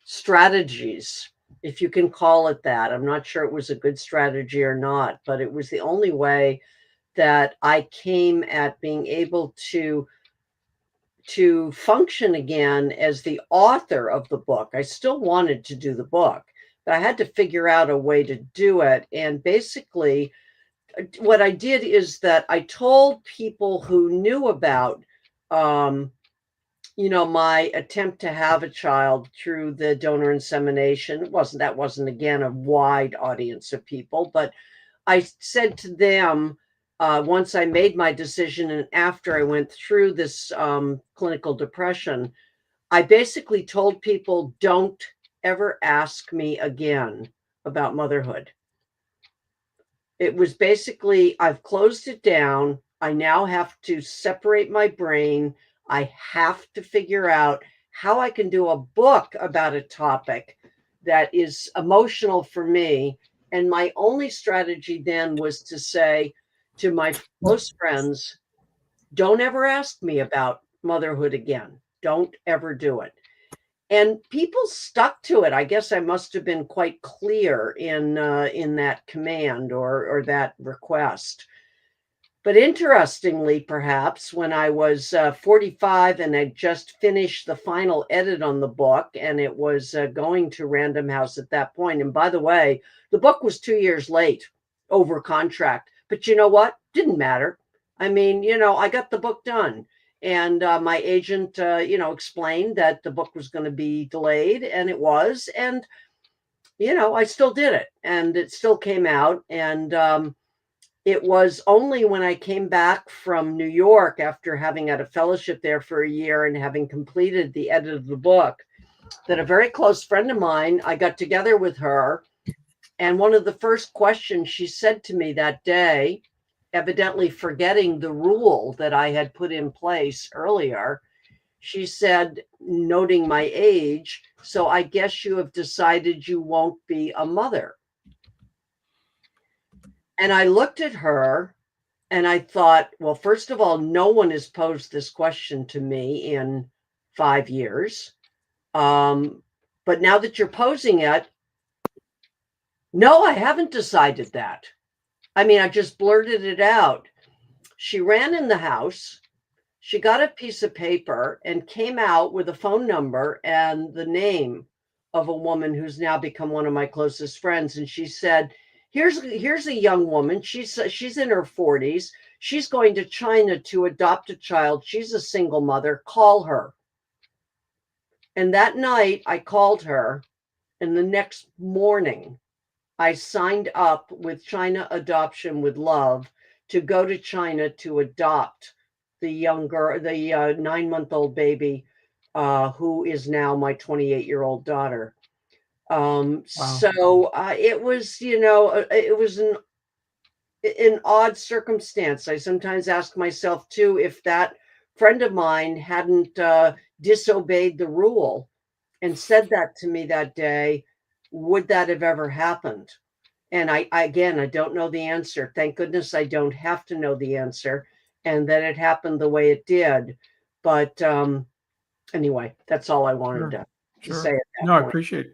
strategies, if you can call it that, I'm not sure it was a good strategy or not, but it was the only way that I came at being able to function again as the author of the book. I still wanted to do the book, but I had to figure out a way to do it. And basically, what I did is that I told people who knew about, my attempt to have a child through the donor insemination. That wasn't again a wide audience of people, but I said to them, once I made my decision and after I went through this clinical depression, I basically told people, don't ever ask me again about motherhood. It was basically, I've closed it down. I now have to separate my brain. I have to figure out how I can do a book about a topic that is emotional for me. And my only strategy then was to say to my close friends, don't ever ask me about motherhood again. Don't ever do it. And people stuck to it. I guess I must have been quite clear in that command or that request. But interestingly, perhaps, when I was 45 and I just finished the final edit on the book, and it was going to Random House at that point. And by the way, the book was 2 years late over contract. But you know what? Didn't matter. I mean, I got the book done. And my agent, explained that the book was going to be delayed, and it was. And, I still did it, and it still came out. And it was only when I came back from New York after having had a fellowship there for a year and having completed the edit of the book that a very close friend of mine, I got together with her. And one of the first questions she said to me that day, evidently forgetting the rule that I had put in place earlier, she said, noting my age, "So I guess you have decided you won't be a mother." And I looked at her and I thought, well, first of all, no one has posed this question to me in 5 years. But now that you're posing it, no, I haven't decided that. I mean, I just blurted it out. She ran in the house. She got a piece of paper and came out with a phone number and the name of a woman who's now become one of my closest friends. And she said, here's a young woman. She's in her 40s. She's going to China to adopt a child. She's a single mother. Call her. And that night I called her. And the next morning I signed up with China Adoption with Love to go to China to adopt the young girl, the 9-month-old baby, who is now my 28-year-old daughter. Wow. So it was, it was an odd circumstance. I sometimes ask myself too, if that friend of mine hadn't disobeyed the rule and said that to me that day, would that have ever happened? And I don't know the answer. Thank goodness I don't have to know the answer, and that it happened the way it did. But anyway, that's all I wanted to say. No, point. I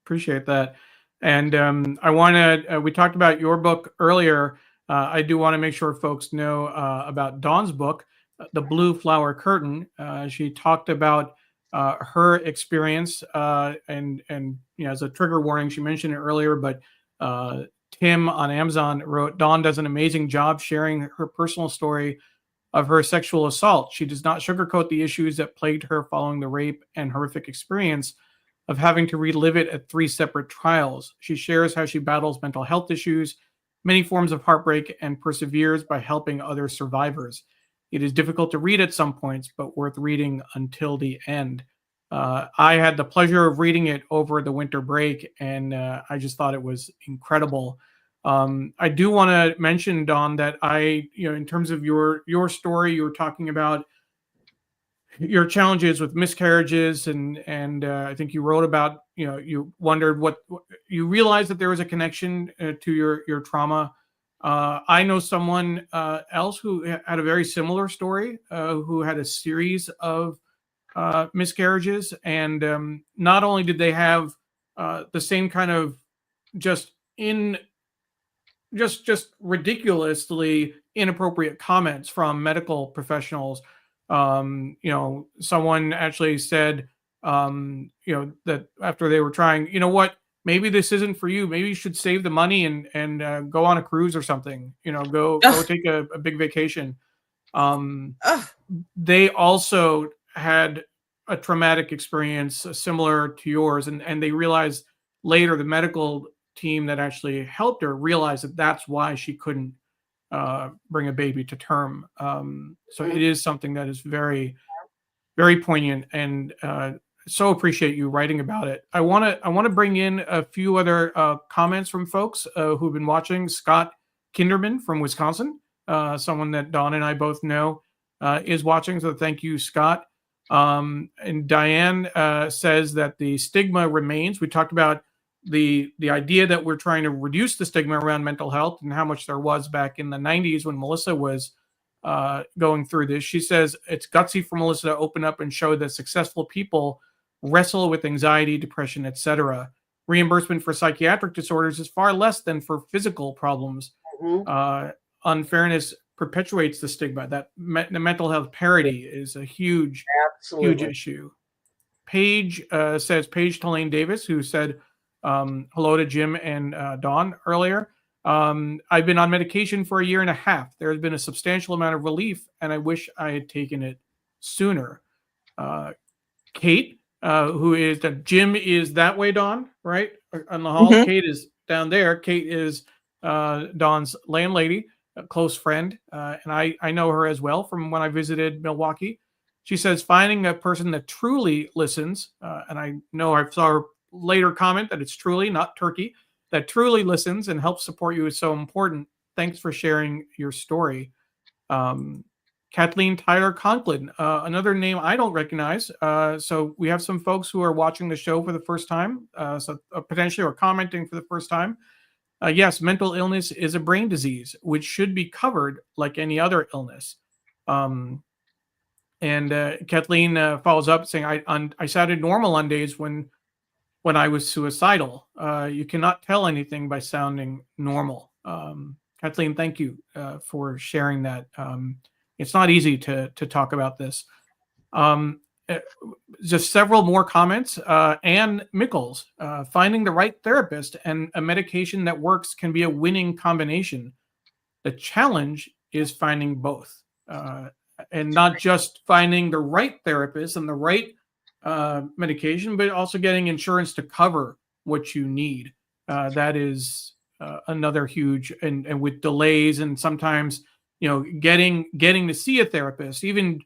appreciate that. And I want to, we talked about your book earlier. I do want to make sure folks know about Dawn's book, The Blue Flower Curtain. She talked about her experience and as a trigger warning, she mentioned it earlier, but Tim on Amazon wrote, Dawn does an amazing job sharing her personal story of her sexual assault. She does not sugarcoat the issues that plagued her following the rape and horrific experience of having to relive it at 3 separate trials. She shares how she battles mental health issues, many forms of heartbreak, and perseveres by helping other survivors. It is difficult to read at some points, but worth reading until the end. I had the pleasure of reading it over the winter break, and I just thought it was incredible. I do want to mention, Dawn, that in terms of your story, you were talking about your challenges with miscarriages, and I think you wrote about, you wondered what you realized that there was a connection to your trauma. I know someone else who had a very similar story, who had a series of miscarriages, and not only did they have the same kind of just ridiculously inappropriate comments from medical professionals. Someone actually said, that after they were trying, maybe this isn't for you. Maybe you should save the money and go on a cruise or something. Go take a big vacation. They also had a traumatic experience similar to yours, and they realized later, the medical team that actually helped her realized that that's why she couldn't bring a baby to term. So it is something that is very, very poignant, and so appreciate you writing about it. I want to bring in a few other comments from folks who've been watching. Scott Kinderman from Wisconsin, someone that Dawn and I both know, is watching. So thank you, Scott. And Diane says that the stigma remains. We talked about the idea that we're trying to reduce the stigma around mental health and how much there was back in the 90s when Melissa was going through this. She says it's gutsy for Melissa to open up and show that successful people wrestle with anxiety, depression, etc. Reimbursement for psychiatric disorders is far less than for physical problems. Unfairness perpetuates the stigma. That the mental health parity is a huge issue. Paige says, Paige Tulane Davis, who said hello to Jim and Dawn earlier. I've been on medication for a year and a half. There has been a substantial amount of relief, and I wish I had taken it sooner. Kate, who is that Jim is that way, Dawn, right? On the hall. Kate is down there. Kate is Dawn's landlady, a close friend, and I know her as well from when I visited Milwaukee. She says finding a person that truly listens, and I know I saw her later comment that it's truly, not turkey, that truly listens and helps support you is so important. Thanks for sharing your story. Kathleen Tyler Conklin, another name I don't recognize. So we have some folks who are watching the show for the first time, so potentially or commenting for the first time. Yes, mental illness is a brain disease, which should be covered like any other illness. And Kathleen follows up saying, I sounded normal on days when I was suicidal. You cannot tell anything by sounding normal. Kathleen, thank you for sharing that. It's not easy to talk about this. Just several more comments. Ann Mickles, finding the right therapist and a medication that works can be a winning combination. The challenge is finding both, and not just finding the right therapist and the right medication, but also getting insurance to cover what you need. That is another huge, and with delays and sometimes, getting to see a therapist, even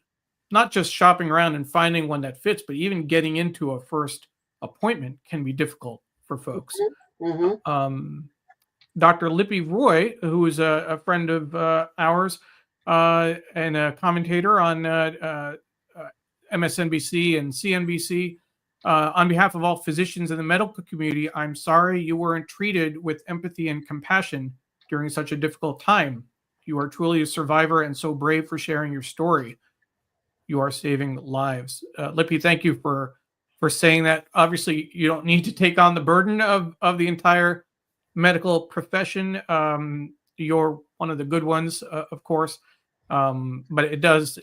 not just shopping around and finding one that fits, but even getting into a first appointment can be difficult for folks. Dr. Lippy Roy, who is a friend of ours and a commentator on MSNBC and CNBC, on behalf of all physicians in the medical community, I'm sorry you weren't treated with empathy and compassion during such a difficult time. You are truly a survivor and so brave for sharing your story. You are saving lives. Lippy, thank you for saying that. Obviously, you don't need to take on the burden of the entire medical profession. You're one of the good ones, of course, but it does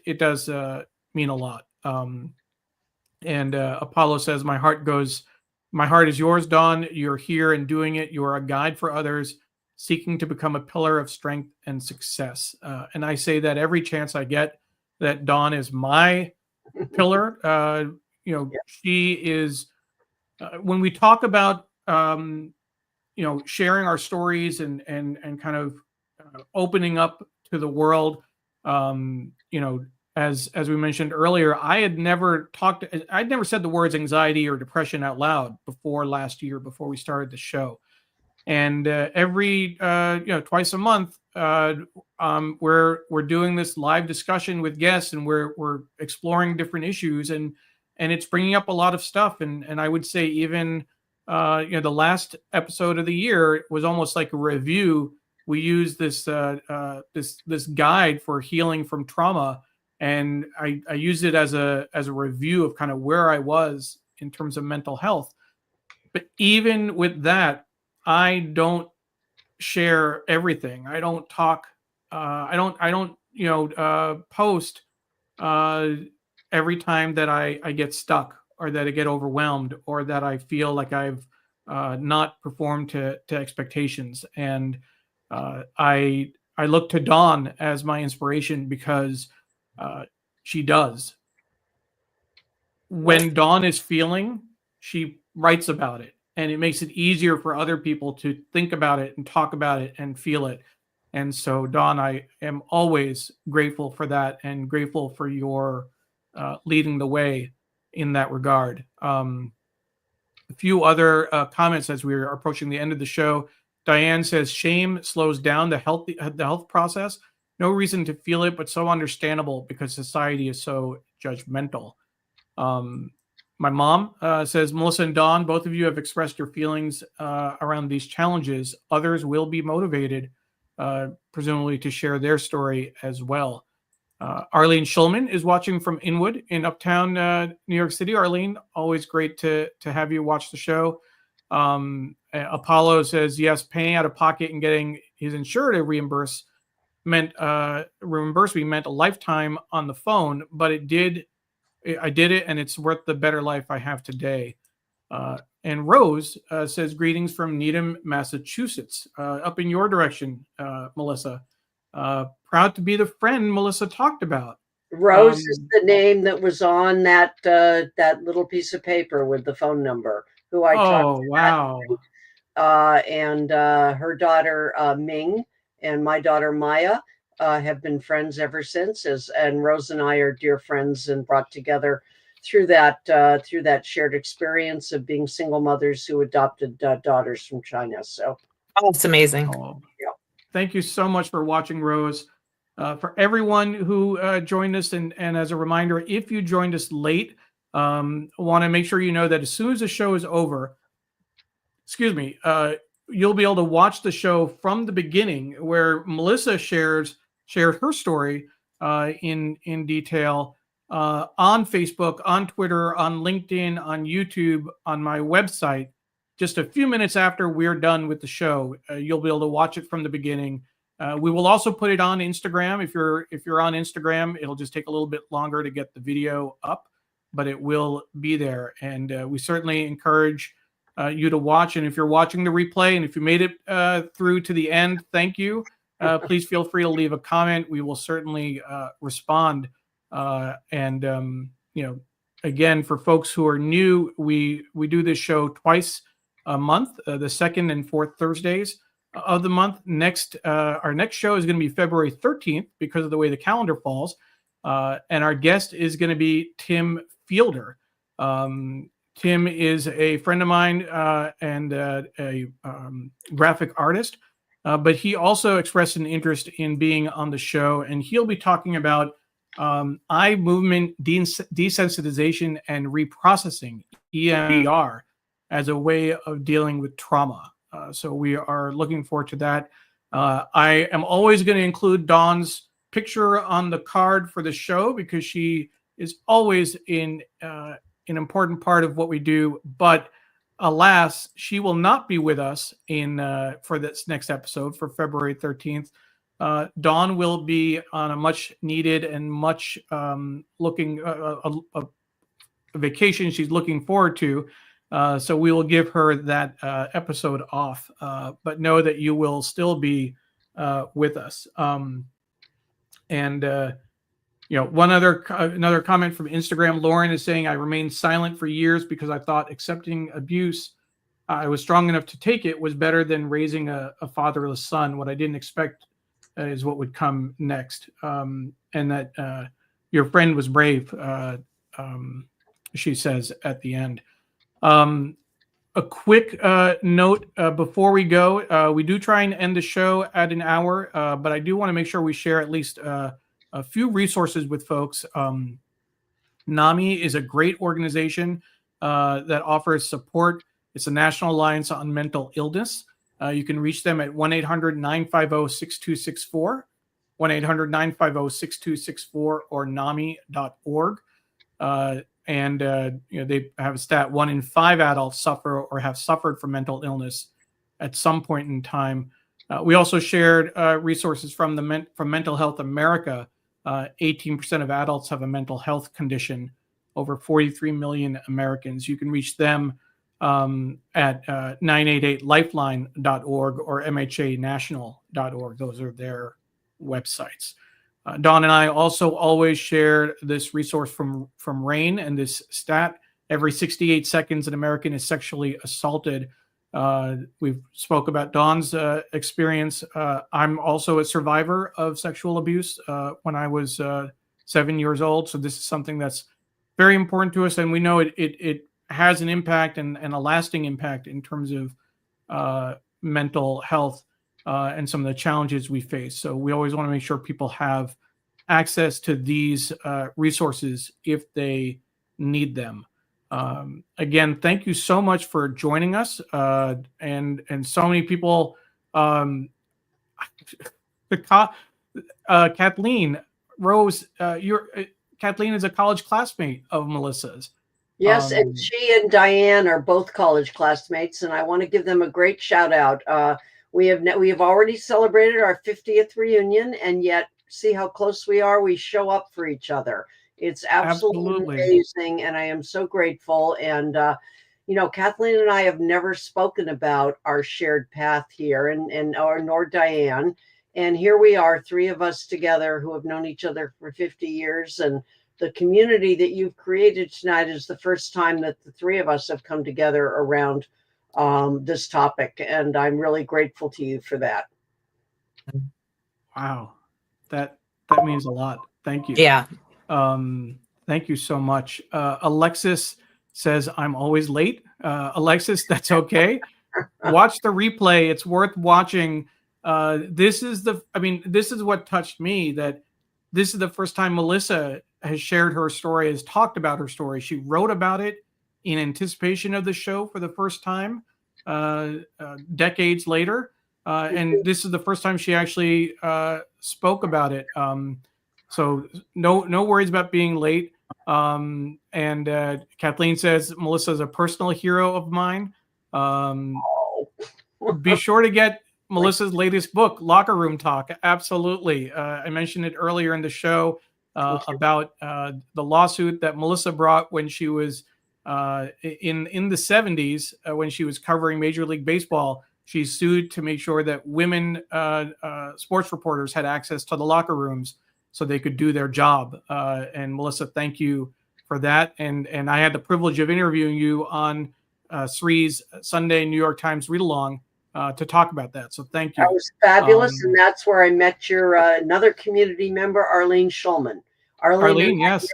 mean a lot. And Apollo says, my heart is yours, Dawn. You're here and doing it. You are a guide for others, seeking to become a pillar of strength and success. And I say that every chance I get, that Dawn is my pillar. She is, when we talk about, sharing our stories and kind of opening up to the world, as we mentioned earlier, I'd never said the words anxiety or depression out loud before last year, before we started the show. And every twice a month, we're doing this live discussion with guests, and we're exploring different issues, and it's bringing up a lot of stuff. And I would say even the last episode of the year was almost like a review. We used this guide for healing from trauma, and I used it as a review of kind of where I was in terms of mental health. But even with that, I don't share everything. I don't talk. I don't post every time that I get stuck, or that I get overwhelmed, or that I feel like I've not performed to expectations. And I look to Dawn as my inspiration, because she does. When Dawn is feeling, she writes about it, and it makes it easier for other people to think about it and talk about it and feel it. And so, Dawn, I am always grateful for that, and grateful for your leading the way in that regard. A few other comments as we're approaching the end of the show. Diane says, shame slows down the health process. No reason to feel it, but so understandable because society is so judgmental. My mom says, Melissa and Dawn, both of you have expressed your feelings around these challenges. Others will be motivated, presumably, to share their story as well. Arlene Schulman is watching from Inwood in Uptown New York City. Arlene, always great to have you watch the show. Apollo says, yes, paying out of pocket and getting his insurer to reimburse me meant a lifetime on the phone, but I did it, and it's worth the better life I have today. And Rose says, greetings from Needham, Massachusetts, up in your direction, Melissa. Proud to be the friend Melissa talked about. Rose is the name that was on that that little piece of paper with the phone number. Who I talked to. Wow. And her daughter Ming and my daughter Maya have been friends ever since. And Rose and I are dear friends and brought together through that shared experience of being single mothers who adopted daughters from China. So that's amazing. Yeah. Thank you so much for watching, Rose. For everyone who joined us, and as a reminder, if you joined us late, want to make sure you know that as soon as the show is over, you'll be able to watch the show from the beginning, where Melissa shared her story in detail on Facebook, on Twitter, on LinkedIn, on YouTube, on my website. Just a few minutes after we're done with the show, you'll be able to watch it from the beginning. We will also put it on Instagram. If you're on Instagram, it'll just take a little bit longer to get the video up, but it will be there. And we certainly encourage you to watch. And if you're watching the replay, and if you made it through to the end, thank you. Please feel free to leave a comment. We will certainly respond. Again, for folks who are new, we do this show twice a month, the second and fourth Thursdays of the month. Our next show is going to be February 13th because of the way the calendar falls. And our guest is going to be Tim Fielder. Tim is a friend of mine and a graphic artist, but he also expressed an interest in being on the show, and he'll be talking about eye movement desensitization and reprocessing, EMDR, as a way of dealing with trauma. So we are looking forward to that. I am always going to include Dawn's picture on the card for the show because she is always an important part of what we do. But alas, she will not be with us for this next episode for February 13th. Dawn will be on a much needed and much looking a vacation she's looking forward to. So we will give her that episode off, but know that you will still be with us. Another comment from Instagram, Lauren is saying, I remained silent for years because I thought accepting abuse, I was strong enough to take it, was better than raising a fatherless son. What I didn't expect is what would come next. And that your friend was brave, she says at the end. A quick note before we go, we do try and end the show at an hour, but I do want to make sure we share at least a few resources with folks. NAMI is a great organization that offers support. It's a National Alliance on Mental Illness. You can reach them at 1-800-950-6264, 1-800-950-6264, or NAMI.org. They have a stat: 1 in 5 adults suffer or have suffered from mental illness at some point in time. We also shared resources from Mental Health America. 18% of adults have a mental health condition. Over 43 million Americans. You can reach them at 988lifeline.org or mhanational.org. Those are their websites. Dawn and I also always share this resource from RAINN and this stat: every 68 seconds an American is sexually assaulted. We've spoke about Dawn's experience. I'm also a survivor of sexual abuse when I was 7 years old. So this is something that's very important to us, and we know it has an impact and a lasting impact in terms of mental health and some of the challenges we face. So we always want to make sure people have access to these resources if they need them. Again, thank you so much for joining us. And so many people, Kathleen, Rose, Kathleen is a college classmate of Melissa's. Yes, and she and Diane are both college classmates, and I want to give them a great shout out. We have already celebrated our 50th reunion, and yet see how close we are. We show up for each other. It's absolutely amazing, and I am so grateful. And Kathleen and I have never spoken about our shared path here, nor Diane. And here we are, three of us together who have known each other for 50 years, and the community that you've created tonight is the first time that the three of us have come together around this topic. And I'm really grateful to you for that. Wow. That means a lot. Thank you. Yeah. Thank you so much. Alexis says, I'm always late. Alexis, that's okay. Watch the replay. It's worth watching. This is what touched me, that this is the first time Melissa has shared her story, has talked about her story. She wrote about it in anticipation of the show for the first time, decades later. And this is the first time she actually spoke about it. So no worries about being late. And Kathleen says, Melissa is a personal hero of mine. Be sure to get Melissa's latest book, Locker Room Talk. Absolutely. I mentioned it earlier in the show about the lawsuit that Melissa brought when she was in the 70s, when she was covering Major League Baseball. She sued to make sure that women sports reporters had access to the locker rooms so they could do their job. And Melissa, thank you for that. And I had the privilege of interviewing you on Sri's Sunday New York Times read-along to talk about that. So thank you. That was fabulous. And that's where I met your another community member, Arlene Schulman. Arlene, yes.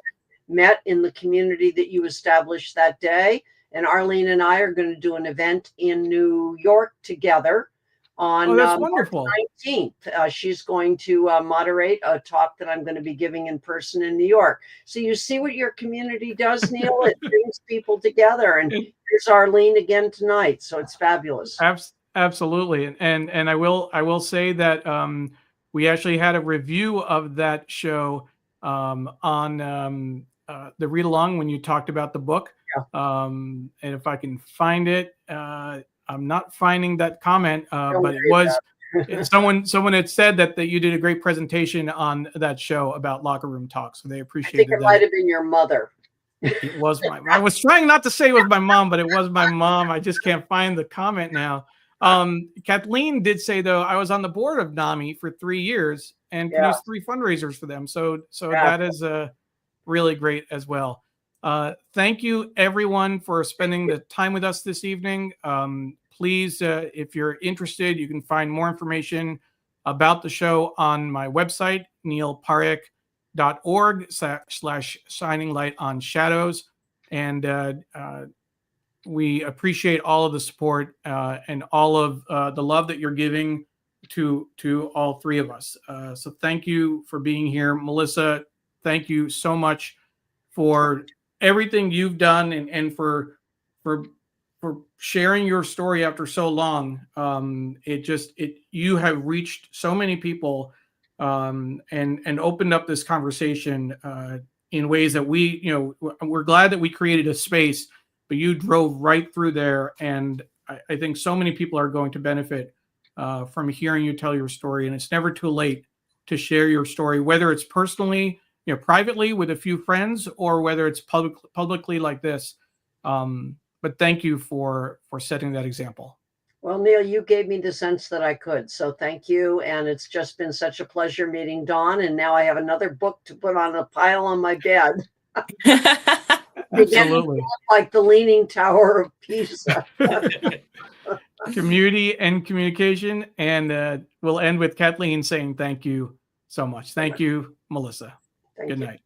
Met in the community that you established that day. And Arlene and I are going to do an event in New York together on March 19th. She's going to moderate a talk that I'm going to be giving in person in New York. So you see what your community does, Neil? It brings people together. And here's Arlene again tonight. So it's fabulous. Absolutely. And I will say that we actually had a review of that show on the read along when you talked about the book. Yeah. And if I can find it, I'm not finding that comment, but it was someone had said that you did a great presentation on that show about Locker Room Talk. So they appreciated it. I think it might have been your mother. It was I was trying not to say it was my mom, but it was my mom. I just can't find the comment now. Kathleen did say, though, I was on the board of NAMI for 3 years and produced 3 fundraisers for them. So that is really great as well. Thank you, everyone, for spending the time with us this evening. Please, if you're interested, you can find more information about the show on my website, neilparekh.org/shininglightonShadows. And we appreciate all of the support and all of the love that you're giving to all three of us. So thank you for being here. Melissa, thank you so much for everything you've done and for sharing your story after so long. You have reached so many people and opened up this conversation in ways that we're glad that we created a space, but you drove right through there. And I think so many people are going to benefit from hearing you tell your story. And it's never too late to share your story, whether it's personally, privately with a few friends, or whether it's publicly like this. But thank you for setting that example. Well, Neil, you gave me the sense that I could. So thank you. And it's just been such a pleasure meeting Dawn. And now I have another book to put on a pile on my bed. Absolutely. Like the Leaning Tower of Pisa. Community and communication. And we'll end with Kathleen saying thank you so much. Thank you, Melissa. Good night.